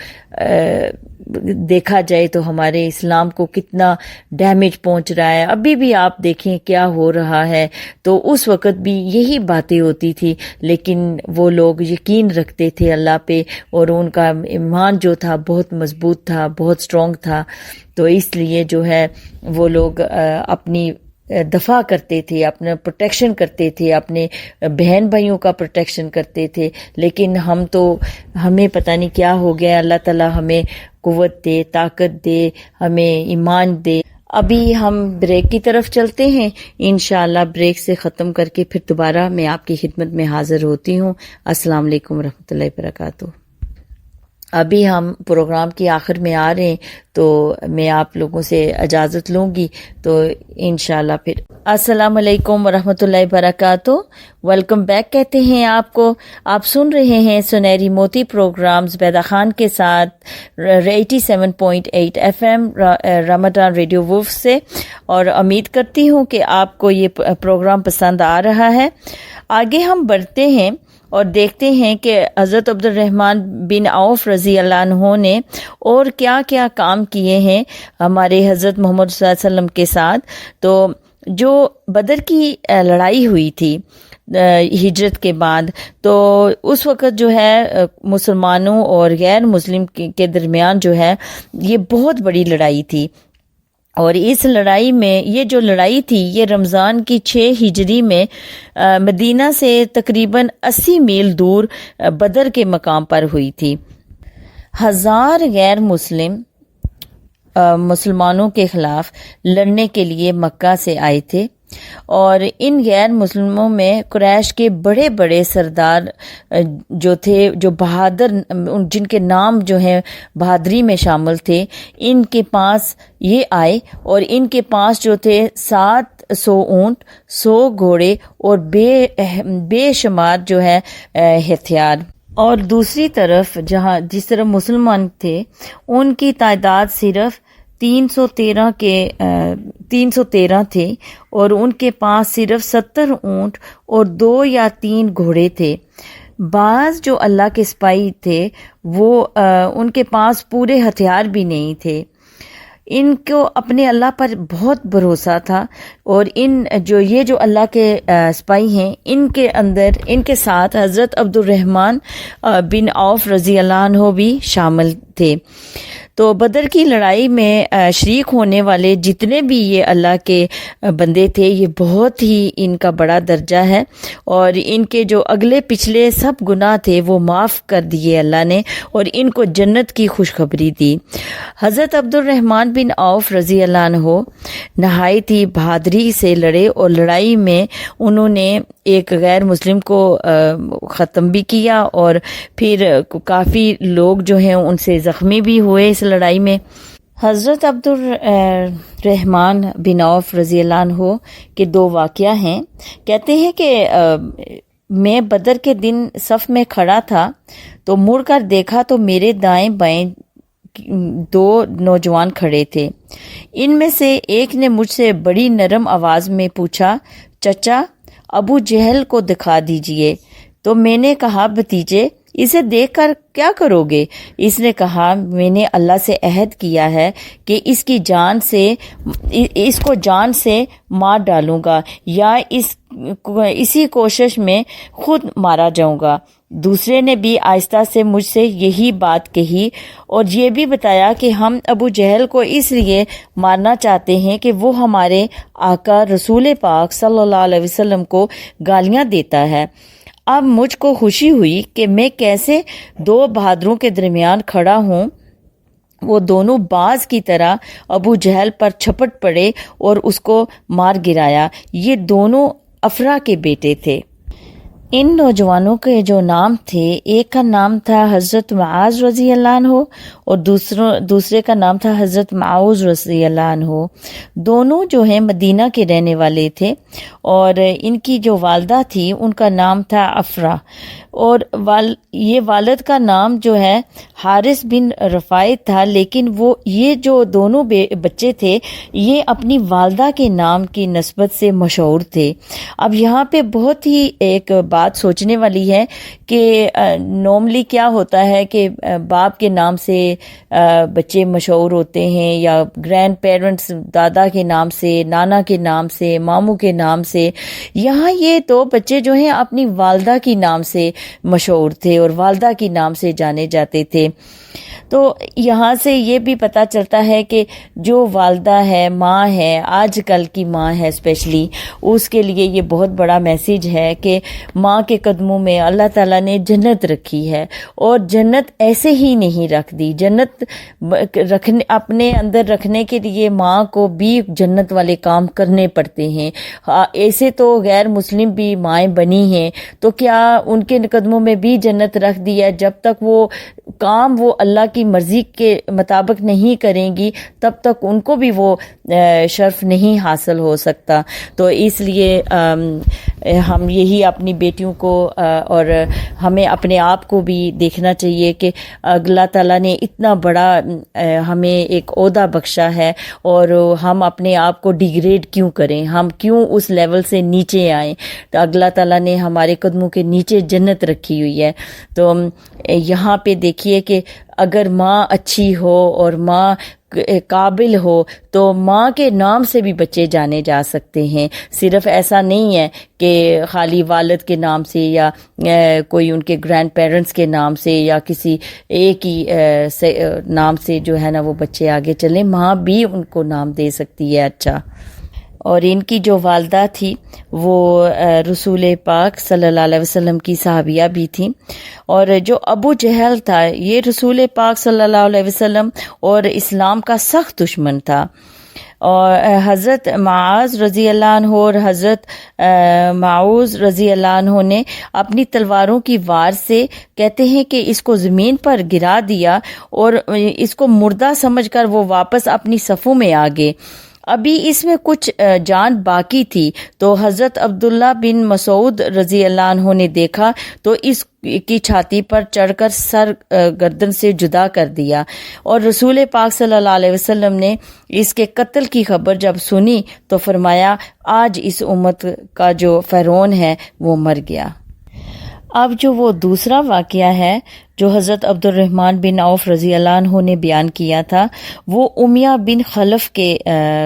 A: دیکھا جائے تو ہمارے اسلام کو کتنا ڈیمیج پہنچ رہا ہے. ابھی بھی آپ دیکھیں کیا ہو رہا ہے. تو اس وقت بھی یہی باتیں ہوتی تھی، لیکن وہ لوگ یقین رکھتے تھے اللہ پہ، اور ان کا ایمان جو تھا بہت مضبوط تھا، بہت اسٹرانگ تھا. تو اس لیے جو ہے وہ لوگ اپنی دفاع کرتے تھے، اپنا پروٹیکشن کرتے تھے، اپنے بہن بھائیوں کا پروٹیکشن کرتے تھے. لیکن ہمیں پتہ نہیں کیا ہو گیا. اللہ تعالیٰ ہمیں قوت دے، طاقت دے، ہمیں ایمان دے. ابھی ہم بریک کی طرف چلتے ہیں، انشاءاللہ بریک سے ختم کر کے پھر دوبارہ میں آپ کی خدمت میں حاضر ہوتی ہوں. السلام علیکم ورحمۃ اللہ وبرکاتہ. ابھی ہم پروگرام کی آخر میں آ رہے ہیں، تو میں آپ لوگوں سے اجازت لوں گی. تو انشاءاللہ پھر السلام علیکم ورحمۃ اللہ وبرکاتہ. ویلکم بیک کہتے ہیں آپ کو. آپ سن رہے ہیں سنہری موتی پروگرام زبیدہ خان کے ساتھ 87.8 FM رمضان ریڈیو وولف سے، اور امید کرتی ہوں کہ آپ کو یہ پروگرام پسند آ رہا ہے. آگے ہم بڑھتے ہیں اور دیکھتے ہیں کہ حضرت عبد الرحمن بن عوف رضی اللہ عنہ نے اور کیا کیا کام کیے ہیں ہمارے حضرت محمد صلی اللہ علیہ وسلم کے ساتھ. تو جو بدر کی لڑائی ہوئی تھی ہجرت کے بعد، تو اس وقت جو ہے مسلمانوں اور غیر مسلم کے درمیان جو ہے یہ بہت بڑی لڑائی تھی. اور اس لڑائی میں، یہ جو لڑائی تھی یہ رمضان کی 6 ہجری میں مدینہ سے تقریباً 80 میل دور بدر کے مقام پر ہوئی تھی. 1000 غیر مسلمانوں کے خلاف لڑنے کے لیے مکہ سے آئے تھے، اور ان غیر مسلموں میں قریش کے بڑے بڑے سردار جو تھے، جو بہادر، جن کے نام جو ہیں بہادری میں شامل تھے، ان کے پاس یہ آئے، اور ان کے پاس جو تھے 700 اونٹ، 100 گھوڑے اور بے شمار جو ہے ہتھیار. اور دوسری طرف جس طرف مسلمان تھے ان کی تعداد صرف 313 تھے، اور ان کے پاس صرف 70 اونٹ اور 2 یا 3 گھوڑے تھے. بعض جو اللہ کے سپاہی تھے وہ ان کے پاس پورے ہتھیار بھی نہیں تھے. ان کو اپنے اللہ پر بہت بھروسہ تھا، اور یہ جو اللہ کے سپاہی ہیں ان کے ساتھ حضرت عبد الرحمن بن عوف رضی اللہ عنہ بھی شامل تھے. تو بدر کی لڑائی میں شریک ہونے والے جتنے بھی یہ اللہ کے بندے تھے، یہ بہت ہی ان کا بڑا درجہ ہے، اور ان کے جو اگلے پچھلے سب گناہ تھے وہ معاف کر دیے اللہ نے، اور ان کو جنت کی خوشخبری دی. حضرت عبد الرحمن بن عوف رضی اللہ عنہ نہایت ہی بہادری سے لڑے، اور لڑائی میں انہوں نے ایک غیر مسلم کو ختم بھی کیا، اور پھر کافی لوگ جو ہیں ان سے زخمی بھی ہوئے اس لڑائی میں. حضرت عبد الرحمن بن عوف رضی اللہ عنہ کے 2 واقعہ ہیں. کہتے ہیں کہ میں بدر کے دن صف میں کھڑا تھا تو مڑ کر دیکھا تو میرے دائیں بائیں 2 نوجوان کھڑے تھے. ان میں سے ایک نے مجھ سے بڑی نرم آواز میں پوچھا، چچا ابو جہل کو دکھا دیجئے. تو میں نے کہا، بھتیجے اسے دیکھ کر کیا کرو گے؟ اس نے کہا، میں نے اللہ سے عہد کیا ہے کہ اس کو جان سے مار ڈالوں گا، یا اسی کوشش میں خود مارا جاؤں گا. دوسرے نے بھی آہستہ سے مجھ سے یہی بات کہی، اور یہ بھی بتایا کہ ہم ابو جہل کو اس لیے مارنا چاہتے ہیں کہ وہ ہمارے آقا رسول پاک صلی اللہ علیہ وسلم کو گالیاں دیتا ہے. اب مجھ کو خوشی ہوئی کہ میں کیسے 2 بہادروں کے درمیان کھڑا ہوں. وہ دونوں باز کی طرح ابو جہل پر چھپٹ پڑے اور اس کو مار گرایا. یہ دونوں افرا کے بیٹے تھے. ان نوجوانوں کے جو نام تھے، ایک کا نام تھا حضرت معاذ رضی اللہ عنہ، اور دوسرے کا نام تھا حضرت معوذ رضی اللہ عنہ. دونوں جو ہیں مدینہ کے رہنے والے تھے اور ان کی جو والدہ تھی ان کا نام تھا افرا, اور یہ والد کا نام جو ہے حارث بن رفاعت تھا, لیکن یہ جو دونوں بچے تھے یہ اپنی والدہ کے نام کی نسبت سے مشہور تھے. اب یہاں پہ بہت ہی ایک بات سوچنے والی ہے کہ نارملی کیا ہوتا ہے کہ باپ کے نام سے بچے مشہور ہوتے ہیں, یا گرینڈ پیرنٹس دادا کے نام سے, نانا کے نام سے, ماموں کے نام سے. یہاں یہ تو بچے جو ہیں اپنی والدہ کی نام سے مشہور تھے اور والدہ کی نام سے جانے جاتے تھے. تو یہاں سے یہ بھی پتہ چلتا ہے کہ جو والدہ ہے, ماں ہے, آج کل کی ماں ہے اسپیشلی, اس کے لیے یہ بہت بڑا میسیج ہے کہ ماں کے قدموں میں اللہ تعالیٰ نے جنت رکھی ہے, اور جنت ایسے ہی نہیں رکھ دی. جنت اپنے اندر رکھنے کے لیے ماں کو بھی جنت والے کام کرنے پڑتے ہیں. ایسے تو غیر مسلم بھی مائیں بنی ہیں, تو کیا ان کے قدموں میں بھی جنت رکھ دی ہے؟ جب تک وہ کام وہ اللہ کی مرضی کے مطابق نہیں کریں گی تب تک ان کو بھی وہ شرف نہیں حاصل ہو سکتا. تو اس لیے ہم یہی اپنی بیٹیوں کو اور ہمیں اپنے آپ کو بھی دیکھنا چاہیے کہ اللہ تعالیٰ نے اتنا بڑا ہمیں ایک عہدہ بخشا ہے, اور ہم اپنے آپ کو ڈیگریڈ کیوں کریں, ہم کیوں اس لیول سے نیچے آئیں. تو اللہ تعالیٰ نے ہمارے قدموں کے نیچے جنت رکھی ہوئی ہے. تو یہاں پہ دیکھیے کہ اگر ماں اچھی ہو اور ماں قابل ہو تو ماں کے نام سے بھی بچے جانے جا سکتے ہیں. صرف ایسا نہیں ہے کہ خالی والد کے نام سے یا کوئی ان کے گرینڈ پیرنٹس کے نام سے یا کسی ایک ہی نام سے جو ہے نا وہ بچے آگے چلیں. ماں بھی ان کو نام دے سکتی ہے اچھا. اور ان کی جو والدہ تھی وہ رسول پاک صلی اللہ علیہ وسلم کی صحابیہ بھی تھیں, اور جو ابو جہل تھا یہ رسول پاک صلی اللہ علیہ وسلم اور اسلام کا سخت دشمن تھا. اور حضرت معاذ رضی اللہ عنہ اور حضرت معوذ رضی اللہ عنہ نے اپنی تلواروں کی وار سے کہتے ہیں کہ اس کو زمین پر گرا دیا اور اس کو مردہ سمجھ کر وہ واپس اپنی صفوں میں آ گئے. ابھی اس میں کچھ جان باقی تھی تو حضرت عبداللہ بن مسعود رضی اللہ عنہ نے دیکھا تو اس کی چھاتی پر چڑھ کر سر گردن سے جدا کر دیا, اور رسول پاک صلی اللہ علیہ وسلم نے اس کے قتل کی خبر جب سنی تو فرمایا آج اس امت کا جو فرعون ہے وہ مر گیا. اب جو وہ دوسرا واقعہ ہے جو حضرت عبد الرحمن بن عوف رضی اللہ عنہ نے بیان کیا تھا وہ امیہ بن خلف کے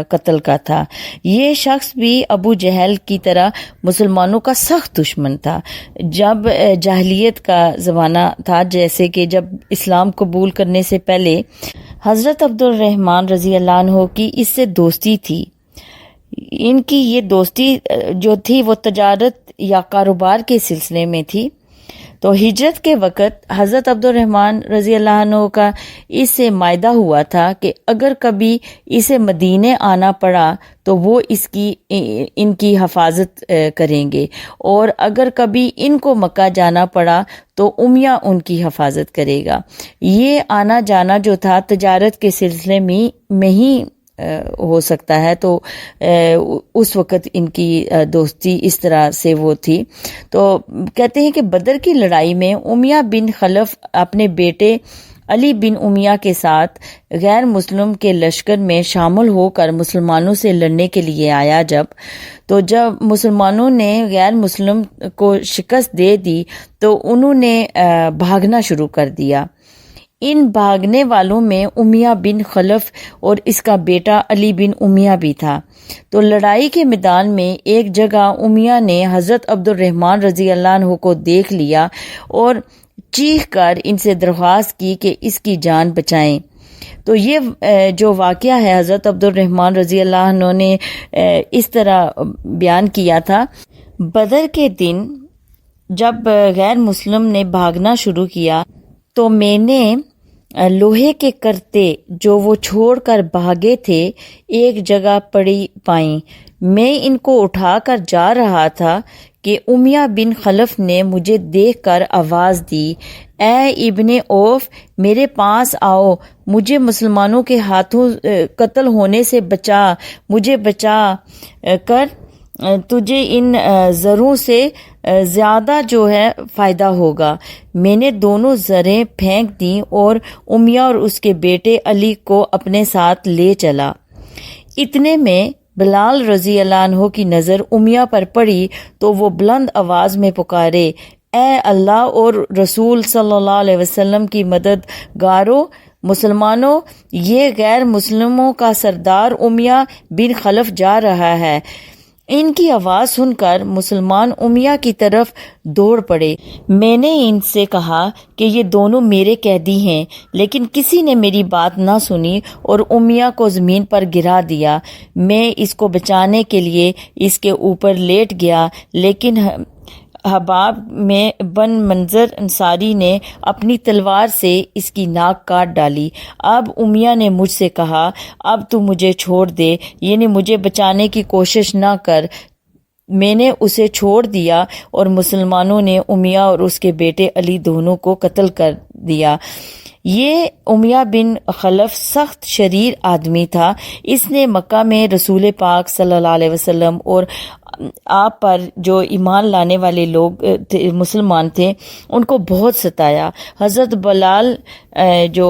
A: قتل کا تھا. یہ شخص بھی ابو جہل کی طرح مسلمانوں کا سخت دشمن تھا. جب جاہلیت کا زمانہ تھا, جیسے کہ جب اسلام قبول کرنے سے پہلے حضرت عبد الرحمن رضی اللہ عنہ کی اس سے دوستی تھی. ان کی یہ دوستی جو تھی وہ تجارت یا کاروبار کے سلسلے میں تھی. تو ہجرت کے وقت حضرت عبد الرحمن رضی اللہ عنہ کا اس سے معاہدہ ہوا تھا کہ اگر کبھی اسے مدینے آنا پڑا تو وہ ان کی حفاظت کریں گے, اور اگر کبھی ان کو مکہ جانا پڑا تو امیہ ان کی حفاظت کرے گا. یہ آنا جانا جو تھا تجارت کے سلسلے میں ہی ہو سکتا ہے, تو اس وقت ان کی دوستی اس طرح سے وہ تھی. تو کہتے ہیں کہ بدر کی لڑائی میں امیہ بن خلف اپنے بیٹے علی بن امیہ کے ساتھ غیر مسلم کے لشکر میں شامل ہو کر مسلمانوں سے لڑنے کے لیے آیا. جب مسلمانوں نے غیر مسلم کو شکست دے دی تو انہوں نے بھاگنا شروع کر دیا. ان بھاگنے والوں میں امیہ بن خلف اور اس کا بیٹا علی بن امیہ بھی تھا. تو لڑائی کے میدان میں ایک جگہ امیہ نے حضرت عبد الرحمن رضی اللہ عنہ کو دیکھ لیا اور چیخ کر ان سے درخواست کی کہ اس کی جان بچائیں. تو یہ جو واقعہ ہے حضرت عبد الرحمن رضی اللہ عنہ نے اس طرح بیان کیا تھا. بدر کے دن جب غیر مسلم نے بھاگنا شروع کیا تو میں نے لوہے کے کرتے جو وہ چھوڑ کر بھاگے تھے ایک جگہ پڑی پائیں. میں ان کو اٹھا کر جا رہا تھا کہ امیہ بن خلف نے مجھے دیکھ کر آواز دی، اے ابن اوف، میرے پاس آؤ، مجھے مسلمانوں کے ہاتھوں قتل ہونے سے بچا، مجھے بچا کر تجھے ان زروں سے زیادہ جو ہے فائدہ ہوگا۔ میں نے دونوں زریں پھینک دیں اور امیہ اور اس کے بیٹے علی کو اپنے ساتھ لے چلا۔ اتنے میں بلال رضی اللہ عنہ کی نظر امیہ پر پڑی تو وہ بلند آواز میں پکارے، اے اللہ اور رسول صلی اللہ علیہ وسلم کی مددگاروں، مسلمانوں، یہ غیر مسلموں کا سردار امیہ بن خلف جا رہا ہے۔ ان کی آواز سن کر مسلمان امیہ کی طرف دوڑ پڑے۔ میں نے ان سے کہا کہ یہ دونوں میرے قیدی ہیں، لیکن کسی نے میری بات نہ سنی اور امیہ کو زمین پر گرا دیا۔ میں اس کو بچانے کے لیے اس کے اوپر لیٹ گیا، لیکن حباب میں بن منظر انصاری نے اپنی تلوار سے اس کی ناک کاٹ ڈالی۔ اب امیہ نے مجھ سے کہا، اب تو مجھے چھوڑ دے، یعنی مجھے بچانے کی کوشش نہ کر۔ میں نے اسے چھوڑ دیا اور مسلمانوں نے امیہ اور اس کے بیٹے علی دونوں کو قتل کر دیا۔ یہ امیہ بن خلف سخت شریر آدمی تھا۔ اس نے مکہ میں رسول پاک صلی اللہ علیہ وسلم اور آپ پر جو ایمان لانے والے لوگ مسلمان تھے ان کو بہت ستایا۔ حضرت بلال جو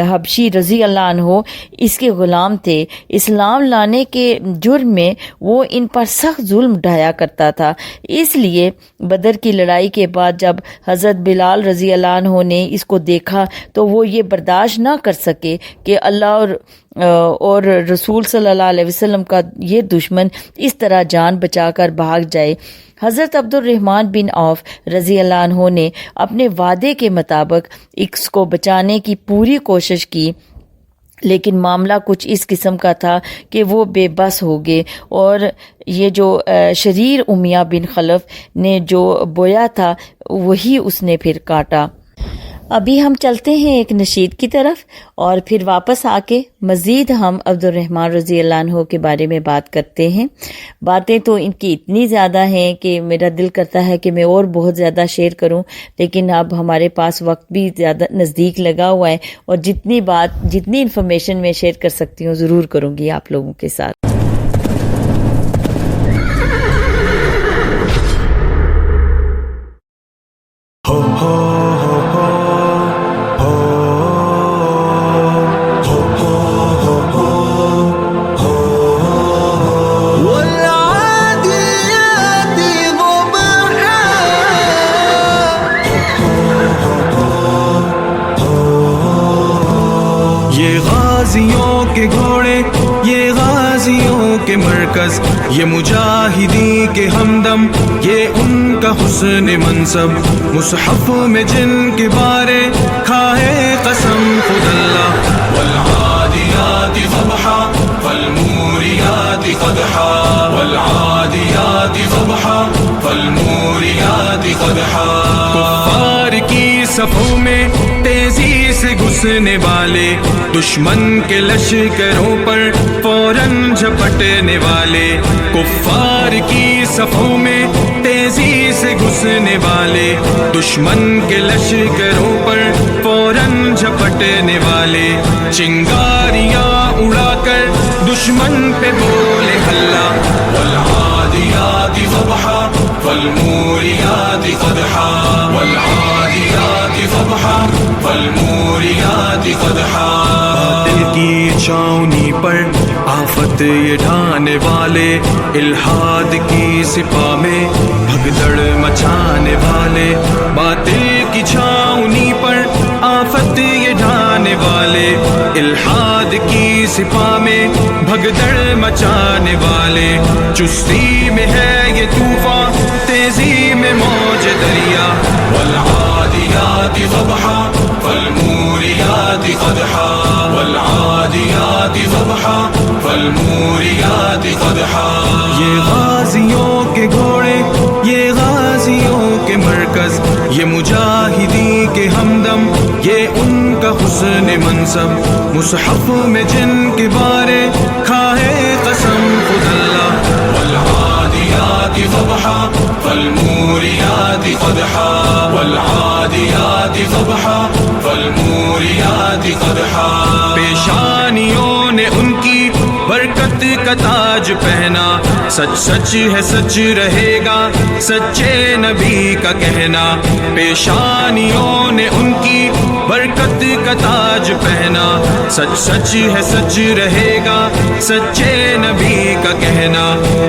A: حبشی رضی اللہ عنہ اس کے غلام تھے، اسلام لانے کے جرم میں وہ ان پر سخت ظلم ڈھایا کرتا تھا۔ اس لیے بدر کی لڑائی کے بعد جب حضرت بلال رضی اللہ عنہ نے اس کو دیکھا تو وہ یہ برداشت نہ کر سکے کہ اللہ اور رسول صلی اللہ علیہ وسلم کا یہ دشمن اس طرح جان بچا کر بھاگ جائے۔ حضرت عبد الرحمن بن عوف رضی اللہ عنہ نے اپنے وعدے کے مطابق اس کو بچانے کی پوری کوشش کی، لیکن معاملہ کچھ اس قسم کا تھا کہ وہ بے بس ہو گئے اور یہ جو شریر امیہ بن خلف نے جو بویا تھا وہی اس نے پھر کاٹا۔ ابھی ہم چلتے ہیں ایک نشید کی طرف اور پھر واپس آ کے مزید ہم عبد الرحمن رضی اللہ عنہ کے بارے میں بات کرتے ہیں۔ باتیں تو ان کی اتنی زیادہ ہیں کہ میرا دل کرتا ہے کہ میں اور بہت زیادہ شیئر کروں، لیکن اب ہمارے پاس وقت بھی زیادہ نزدیک لگا ہوا ہے اور جتنی انفارمیشن میں شیئر کر سکتی ہوں ضرور کروں گی آپ لوگوں کے ساتھ۔
D: یہ مجاہدی کے ہمدم، یہ ان کا حسن منصب، مصحف میں جن کے بارے کھائے قسم خود اللہ۔ والعادیات ضبحا فالموریات قدحا، والعادیات ضبحا فالموریات قدحا۔ کفار کی صفوں میں تیزی سے گھسنے والے، دشمن کے لشکروں پر فوراً جھپٹنے والے، کفار کی صفوں میں تیزی سے گھسنے والے، دشمن کے لشکروں پر فوراً جھپٹنے والے، چنگاریاں اڑا کر دشمن پہ بولے ہلا۔ والعادیات ضبحا فالموریات قدحا، والعادیات ضبحا فالموریات قدحا۔ باطل کی چھاؤنی پر آفت یہ ڈھانے والے، الحاد کی سپاہ میں بھگدڑ مچانے والے، باطل کی چھاؤنی پر آفت یہ ڈھانے والے، الحاد کی سپاہ میں بھگدڑ مچانے والے۔ چستی میں ہے یہ طوفان، تیزی میں موج دریا۔ والعادیات ضبحا فالموریات قدحا، والعادیات ضبحا فالموریات قدحا۔ یہ غازیوں کے گھوڑے، یہ غازیوں کے مرکز، یہ مجاہدی کے ہمدم، یہ ان کا حسن منصب، مصحف میں جن کے بارے کھائے قسم خود اللہ۔ والعادیات ضبحا فالموریات قدحا والعادیات ضبحا فالموریات قدحا. پیشانیوں نے ان کی برکت کا تاج پہنا، سچ سچ ہے سچ رہے گا سچے نبی کا کہنا. پیشانیوں نے ان کی برکت کا تاج پہنا، سچ سچ ہے سچ رہے گا سچے نبی کا کہنا.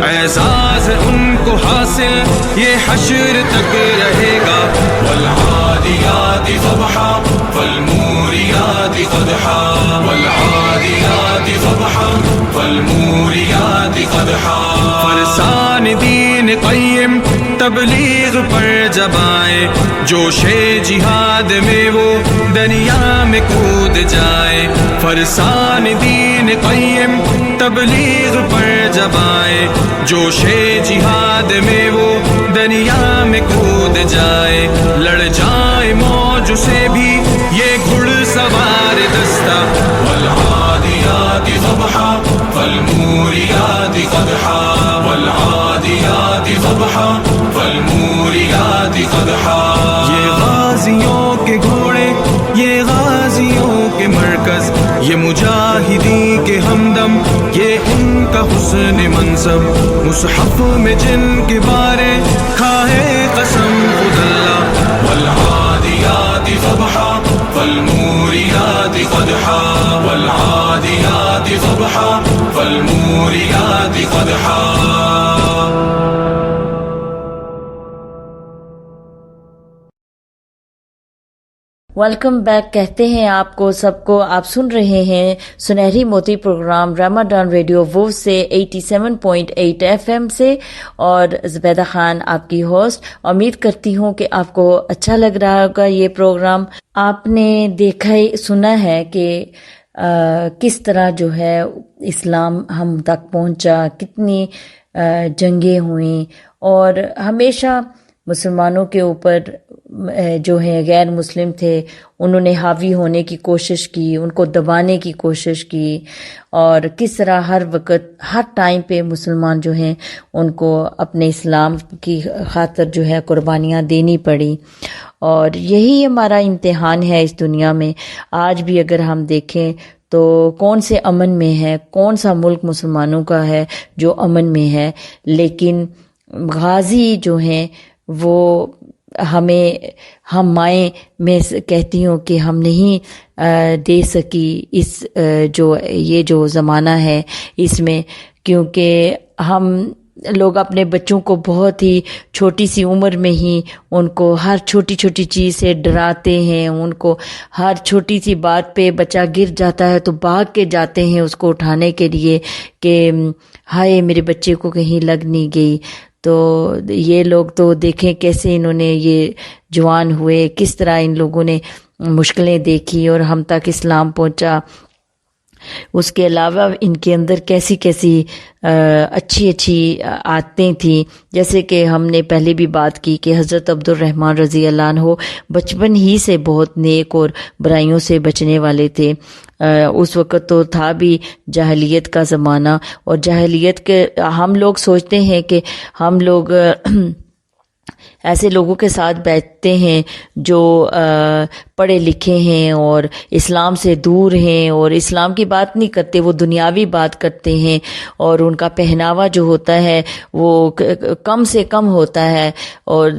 D: اعزاز ان کو حاصل یہ حشر تک رہے گا. والعادیات ضبحا فالموریات قدحا والعادیات ضبحا فالموریات قدحا. فرسان دین قیم تبلیغ پر جب آئے، جوش جہاد میں وہ دریا میں کود جائے. فرسان دین قیم تبلیغ پر جب آئے، جوش جہاد میں وہ دریا میں کود جائے. لڑ جائے موج سے بھی یہ گھڑ سوار دستہ. والعادیات ضبحا فالموریات قدحا والعادیات ضبحا فالموریات قدحا. یہ غازیوں کے گھوڑے، یہ غازیوں کے مرکز، یہ مجاہدین کے ہمدم، یہ ان کا حسن منصب. مصحف میں جن کے بارے کھائے قسم خود اللہ. والعادیات ضبحا فالموریات قدحا والعادیات ضبحا فالموریات قدحا.
A: ویلکم بیک کہتے ہیں آپ کو سب کو. آپ سن رہے ہیں سنہری موتی پروگرام رمضان ریڈیو وو سے 87.8 FM سے، اور زبیدہ خان آپ کی ہوسٹ. امید کرتی ہوں کہ آپ کو اچھا لگ رہا ہوگا یہ پروگرام. آپ نے دیکھا سنا ہے کہ کس طرح جو ہے اسلام ہم تک پہنچا، کتنی جنگیں ہوئیں، اور ہمیشہ مسلمانوں کے اوپر جو ہیں غیر مسلم تھے انہوں نے حاوی ہونے کی کوشش کی، ان کو دبانے کی کوشش کی، اور کس طرح ہر وقت ہر ٹائم پہ مسلمان جو ہیں ان کو اپنے اسلام کی خاطر جو ہے قربانیاں دینی پڑی. اور یہی ہمارا امتحان ہے اس دنیا میں. آج بھی اگر ہم دیکھیں تو کون سے امن میں ہے، کون سا ملک مسلمانوں کا ہے جو امن میں ہے، لیکن غازی جو ہیں وہ ہم مائیں میں کہتی ہوں کہ ہم نہیں دے سکی اس یہ جو زمانہ ہے اس میں، کیونکہ ہم لوگ اپنے بچوں کو بہت ہی چھوٹی سی عمر میں ہی ان کو ہر چھوٹی چھوٹی چیز سے ڈراتے ہیں. ان کو ہر چھوٹی سی بات پہ بچہ گر جاتا ہے تو بھاگ کے جاتے ہیں اس کو اٹھانے کے لیے کہ ہائے میرے بچے کو کہیں لگ نہیں گئی. تو یہ لوگ تو دیکھیں کیسے انہوں نے یہ جوان ہوئے، کس طرح ان لوگوں نے مشکلیں دیکھی اور ہم تک اسلام پہنچا. اس کے علاوہ ان کے اندر کیسی کیسی اچھی اچھی عادتیں تھیں، جیسے کہ ہم نے پہلے بھی بات کی کہ حضرت عبد الرحمن رضی اللہ عنہ بچپن ہی سے بہت نیک اور برائیوں سے بچنے والے تھے. اس وقت تو تھا بھی جاہلیت کا زمانہ، اور جاہلیت کے ہم لوگ سوچتے ہیں کہ ہم لوگ ایسے لوگوں کے ساتھ بیٹھتے ہیں جو پڑھے لکھے ہیں اور اسلام سے دور ہیں اور اسلام کی بات نہیں کرتے، وہ دنیاوی بات کرتے ہیں، اور ان کا پہناوا جو ہوتا ہے وہ کم سے کم ہوتا ہے، اور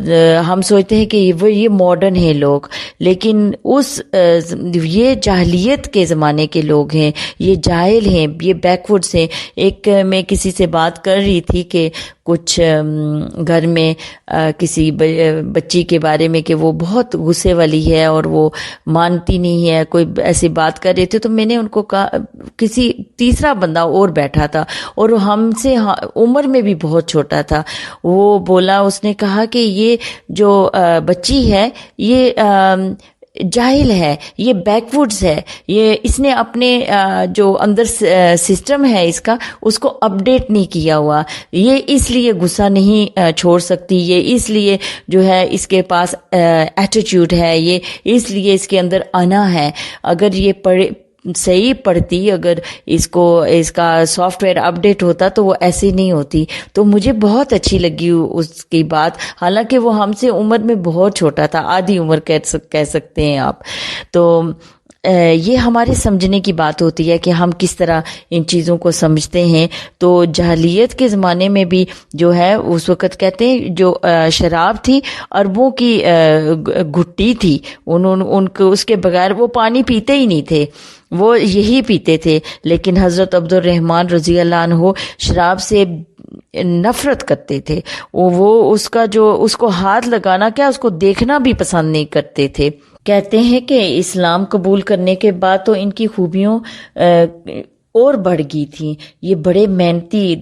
A: ہم سوچتے ہیں کہ یہ ماڈرن ہیں لوگ، لیکن یہ جاہلیت کے زمانے کے لوگ ہیں، یہ جاہل ہیں، یہ بیک ورڈز ہیں. ایک میں کسی سے بات کر رہی تھی کہ کچھ گھر میں کسی بچی کے بارے میں کہ وہ بہت غصے والی ہے اور وہ مانتی نہیں ہے، کوئی ایسی بات کر رہے تھے تو میں نے ان کو کہا، کسی تیسرا بندہ اور بیٹھا تھا اور ہم سے عمر میں بھی بہت چھوٹا تھا، وہ بولا، اس نے کہا کہ یہ جو بچی ہے یہ جاہل ہے، یہ بیک ورڈز ہے، اس نے اپنے جو اندر سسٹم ہے اس کو اپڈیٹ نہیں کیا ہوا، یہ اس لیے غصہ نہیں چھوڑ سکتی، یہ اس لیے جو ہے اس کے پاس ایٹیٹیوڈ ہے، یہ اس لیے اس کے اندر انا ہے. اگر یہ صحیح پڑھتی، اگر اس کا سافٹ ویئر اپڈیٹ ہوتا تو وہ ایسی نہیں ہوتی. تو مجھے بہت اچھی لگی اس کی بات، حالانکہ وہ ہم سے عمر میں بہت چھوٹا تھا، آدھی عمر کہہ سکتے ہیں آپ. تو یہ ہمارے سمجھنے کی بات ہوتی ہے کہ ہم کس طرح ان چیزوں کو سمجھتے ہیں. تو جاہلیت کے زمانے میں بھی جو ہے اس وقت کہتے ہیں جو شراب تھی عربوں کی گھٹی تھی، ان کو اس کے بغیر وہ پانی پیتے ہی نہیں تھے، وہ یہی پیتے تھے. لیکن حضرت عبد الرحمن رضی اللہ عنہ شراب سے نفرت کرتے تھے، وہ اس کو ہاتھ لگانا کیا، اس کو دیکھنا بھی پسند نہیں کرتے تھے. کہتے ہیں کہ اسلام قبول کرنے کے بعد تو ان کی خوبیوں اور بڑھ گئی تھیں. یہ بڑے محنتی،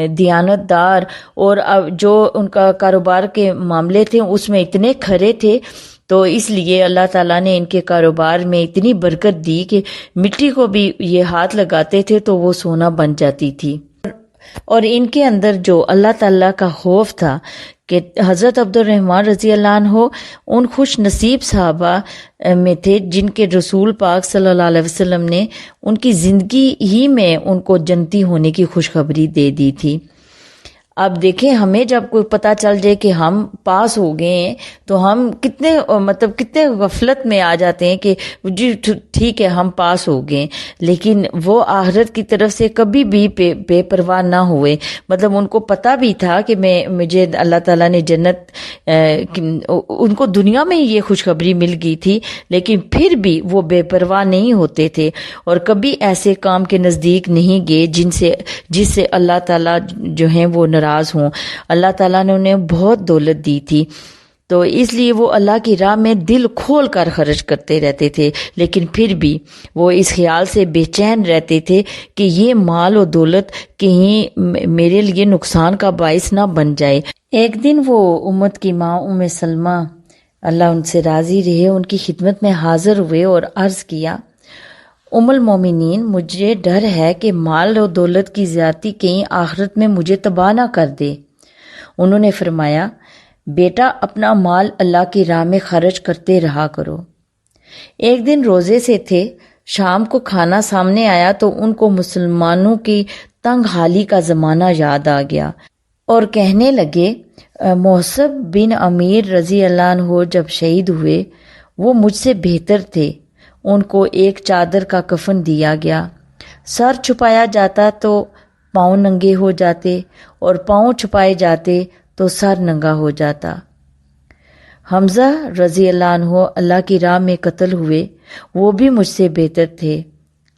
A: دیانت دار، اور جو ان کا کاروبار کے معاملے تھے اس میں اتنے کھرے تھے. تو اس لیے اللہ تعالیٰ نے ان کے کاروبار میں اتنی برکت دی کہ مٹی کو بھی یہ ہاتھ لگاتے تھے تو وہ سونا بن جاتی تھی. اور ان کے اندر جو اللہ تعالیٰ کا خوف تھا کہ حضرت عبد الرحمن رضی اللہ عنہ ان خوش نصیب صحابہ میں تھے جن کے رسول پاک صلی اللہ علیہ وسلم نے ان کی زندگی ہی میں ان کو جنتی ہونے کی خوشخبری دے دی تھی. اب دیکھیں، ہمیں جب کوئی پتہ چل جائے کہ ہم پاس ہو گئے ہیں تو ہم کتنے غفلت میں آ جاتے ہیں کہ جی ٹھیک ہے ہم پاس ہو گئے. لیکن وہ آخرت کی طرف سے کبھی بھی بے پرواہ نہ ہوئے. مطلب ان کو پتہ بھی تھا کہ مجھے اللہ تعالیٰ نے جنت، ان کو دنیا میں یہ خوشخبری مل گئی تھی، لیکن پھر بھی وہ بے پرواہ نہیں ہوتے تھے اور کبھی ایسے کام کے نزدیک نہیں گئے جس سے اللہ تعالیٰ جو ہیں وہ ناراض ہوں. اللہ تعالیٰ نے انہیں بہت دولت دی تھی، تو اس لیے وہ اللہ کی راہ میں دل کھول کر خرچ کرتے رہتے تھے. لیکن پھر بھی وہ اس خیال سے بے چین رہتے تھے کہ یہ مال و دولت کہیں میرے لیے نقصان کا باعث نہ بن جائے. ایک دن وہ امت کی ماں ام سلمہ، اللہ ان سے راضی رہے، ان کی خدمت میں حاضر ہوئے اور عرض کیا، ام المومنین، مجھے ڈر ہے کہ مال و دولت کی زیادتی کہیں آخرت میں مجھے تباہ نہ کر دے. انہوں نے فرمایا، بیٹا اپنا مال اللہ کی راہ میں خرچ کرتے رہا کرو. ایک دن روزے سے تھے، شام کو کھانا سامنے آیا تو ان کو مسلمانوں کی تنگ حالی کا زمانہ یاد آ گیا اور کہنے لگے، محسب بن امیر رضی اللہ عنہ جب شہید ہوئے وہ مجھ سے بہتر تھے. ان کو ایک چادر کا کفن دیا گیا، سر چھپایا جاتا تو پاؤں ننگے ہو جاتے اور پاؤں چھپائے جاتے تو سر ننگا ہو جاتا. حمزہ رضی اللہ عنہ اللہ کی راہ میں قتل ہوئے، وہ بھی مجھ سے بہتر تھے.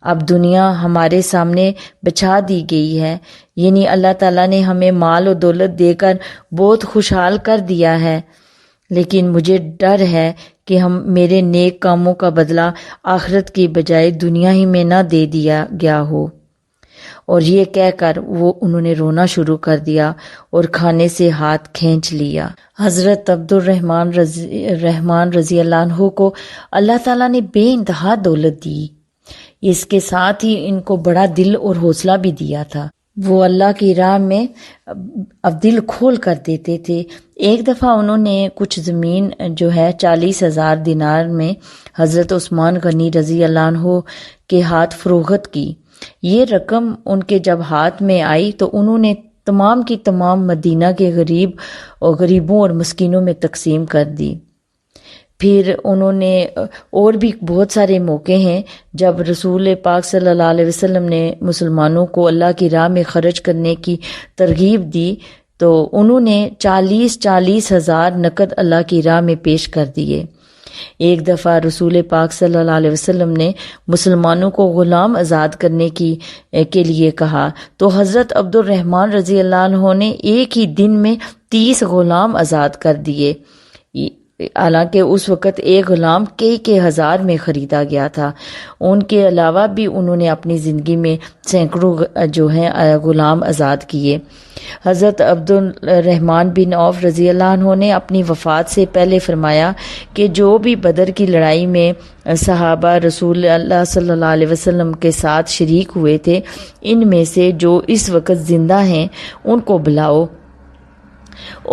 A: اب دنیا ہمارے سامنے بچھا دی گئی ہے، یعنی اللہ تعالیٰ نے ہمیں مال و دولت دے کر بہت خوشحال کر دیا ہے، لیکن مجھے ڈر ہے کہ میرے نیک کاموں کا بدلہ آخرت کی بجائے دنیا ہی میں نہ دے دیا گیا ہو. اور یہ کہہ کر انہوں نے رونا شروع کر دیا اور کھانے سے ہاتھ کھینچ لیا. حضرت عبد الرحمن رضی اللہ عنہ کو اللہ تعالیٰ نے بے انتہا دولت دی، اس کے ساتھ ہی ان کو بڑا دل اور حوصلہ بھی دیا تھا. وہ اللہ کی راہ میں اب دل کھول کر دیتے تھے. ایک دفعہ انہوں نے کچھ زمین جو ہے 40,000 دینار میں حضرت عثمان غنی رضی اللہ عنہ کے ہاتھ فروخت کی. یہ رقم ان کے جب ہاتھ میں آئی تو انہوں نے تمام کی تمام مدینہ کے غریبوں اور مسکینوں میں تقسیم کر دی. پھر انہوں نے اور بھی بہت سارے موقع ہیں جب رسول پاک صلی اللہ علیہ وسلم نے مسلمانوں کو اللہ کی راہ میں خرچ کرنے کی ترغیب دی تو انہوں نے 40,000 نقد اللہ کی راہ میں پیش کر دیے. ایک دفعہ رسول پاک صلی اللہ علیہ وسلم نے مسلمانوں کو غلام آزاد کرنے کے لیے کہا تو حضرت عبد الرحمن رضی اللہ عنہ نے ایک ہی دن میں 30 غلام آزاد کر دیے. حالانکہ اس وقت ایک غلام کئی ہزار میں خریدا گیا تھا. ان کے علاوہ بھی انہوں نے اپنی زندگی میں سینکڑوں جو ہیں غلام آزاد کیے. حضرت عبد الرحمن بن عوف رضی اللہ عنہ نے اپنی وفات سے پہلے فرمایا کہ جو بھی بدر کی لڑائی میں صحابہ رسول اللہ صلی اللہ علیہ وسلم کے ساتھ شریک ہوئے تھے، ان میں سے جو اس وقت زندہ ہیں ان کو بلاؤ.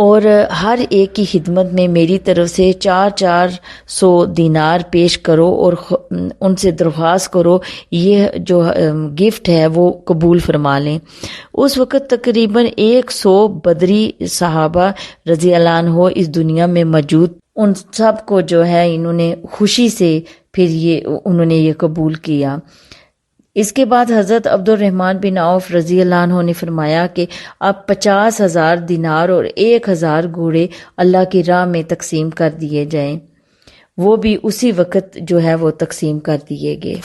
A: اور ہر ایک کی خدمت میں میری طرف سے 400 دینار پیش کرو اور ان سے درخواست کرو یہ جو گفٹ ہے وہ قبول فرما لیں۔ اس وقت تقریباً 100 بدری صحابہ رضی اللہ عنہ اس دنیا میں موجود، ان سب کو جو ہے انہوں نے خوشی سے پھر انہوں نے یہ قبول کیا۔ اس کے بعد حضرت عبد الرحمن بن عوف رضی اللہ عنہ نے فرمایا کہ اب 50,000 دینار اور 1,000 گھوڑے اللہ کی راہ میں تقسیم کر دیے جائیں۔ وہ بھی اسی وقت جو ہے وہ تقسیم کر دیے گئے۔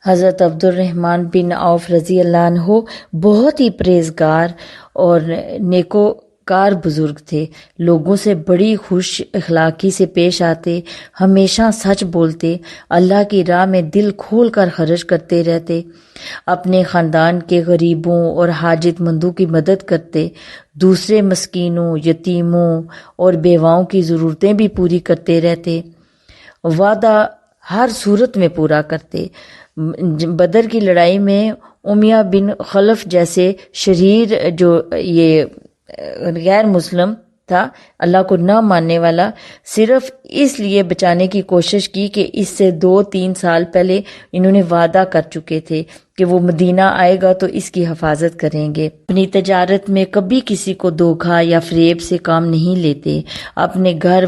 A: حضرت عبد الرحمن بن عوف رضی اللہ عنہ بہت ہی پرہیزگار اور نیکوکار بزرگ تھے، لوگوں سے بڑی خوش اخلاقی سے پیش آتے، ہمیشہ سچ بولتے، اللہ کی راہ میں دل کھول کر خرچ کرتے رہتے، اپنے خاندان کے غریبوں اور حاجت مندوں کی مدد کرتے، دوسرے مسکینوں، یتیموں اور بیواؤں کی ضرورتیں بھی پوری کرتے رہتے، وعدہ ہر صورت میں پورا کرتے۔ بدر کی لڑائی میں امیہ بن خلف جیسے شریر جو یہ غیر مسلم تھا، اللہ کو نہ ماننے والا، صرف اس لیے بچانے کی کوشش کی کہ اس سے 2-3 سال پہلے انہوں نے وعدہ کر چکے تھے کہ وہ مدینہ آئے گا تو اس کی حفاظت کریں گے۔ اپنی تجارت میں کبھی کسی کو دھوکہ یا فریب سے کام نہیں لیتے، اپنے گھر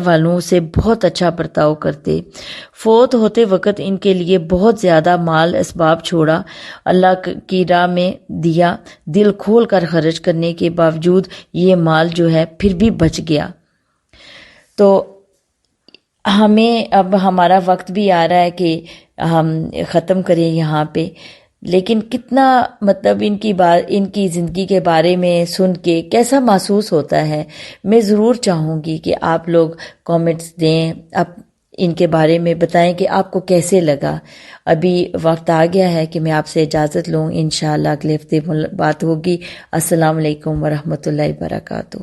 A: والوں سے بہت اچھا برتاؤ کرتے۔ فوت ہوتے وقت ان کے لیے بہت زیادہ مال اسباب چھوڑا، اللہ کی راہ میں دیا، دل کھول کر خرچ کرنے کے باوجود یہ مال جو ہے پھر بھی بچ گیا۔ تو ہمیں اب ہمارا وقت بھی آ رہا ہے کہ ہم ختم کریں یہاں پہ، لیکن کتنا مطلب ان کی زندگی کے بارے میں سن کے کیسا محسوس ہوتا ہے۔ میں ضرور چاہوں گی کہ آپ لوگ کامنٹس دیں، ان کے بارے میں بتائیں کہ آپ کو کیسے لگا۔ ابھی وقت آ گیا ہے کہ میں آپ سے اجازت لوں، انشاءاللہ اگلے ہفتے بات ہوگی۔ السلام علیکم ورحمۃ اللہ وبرکاتہ۔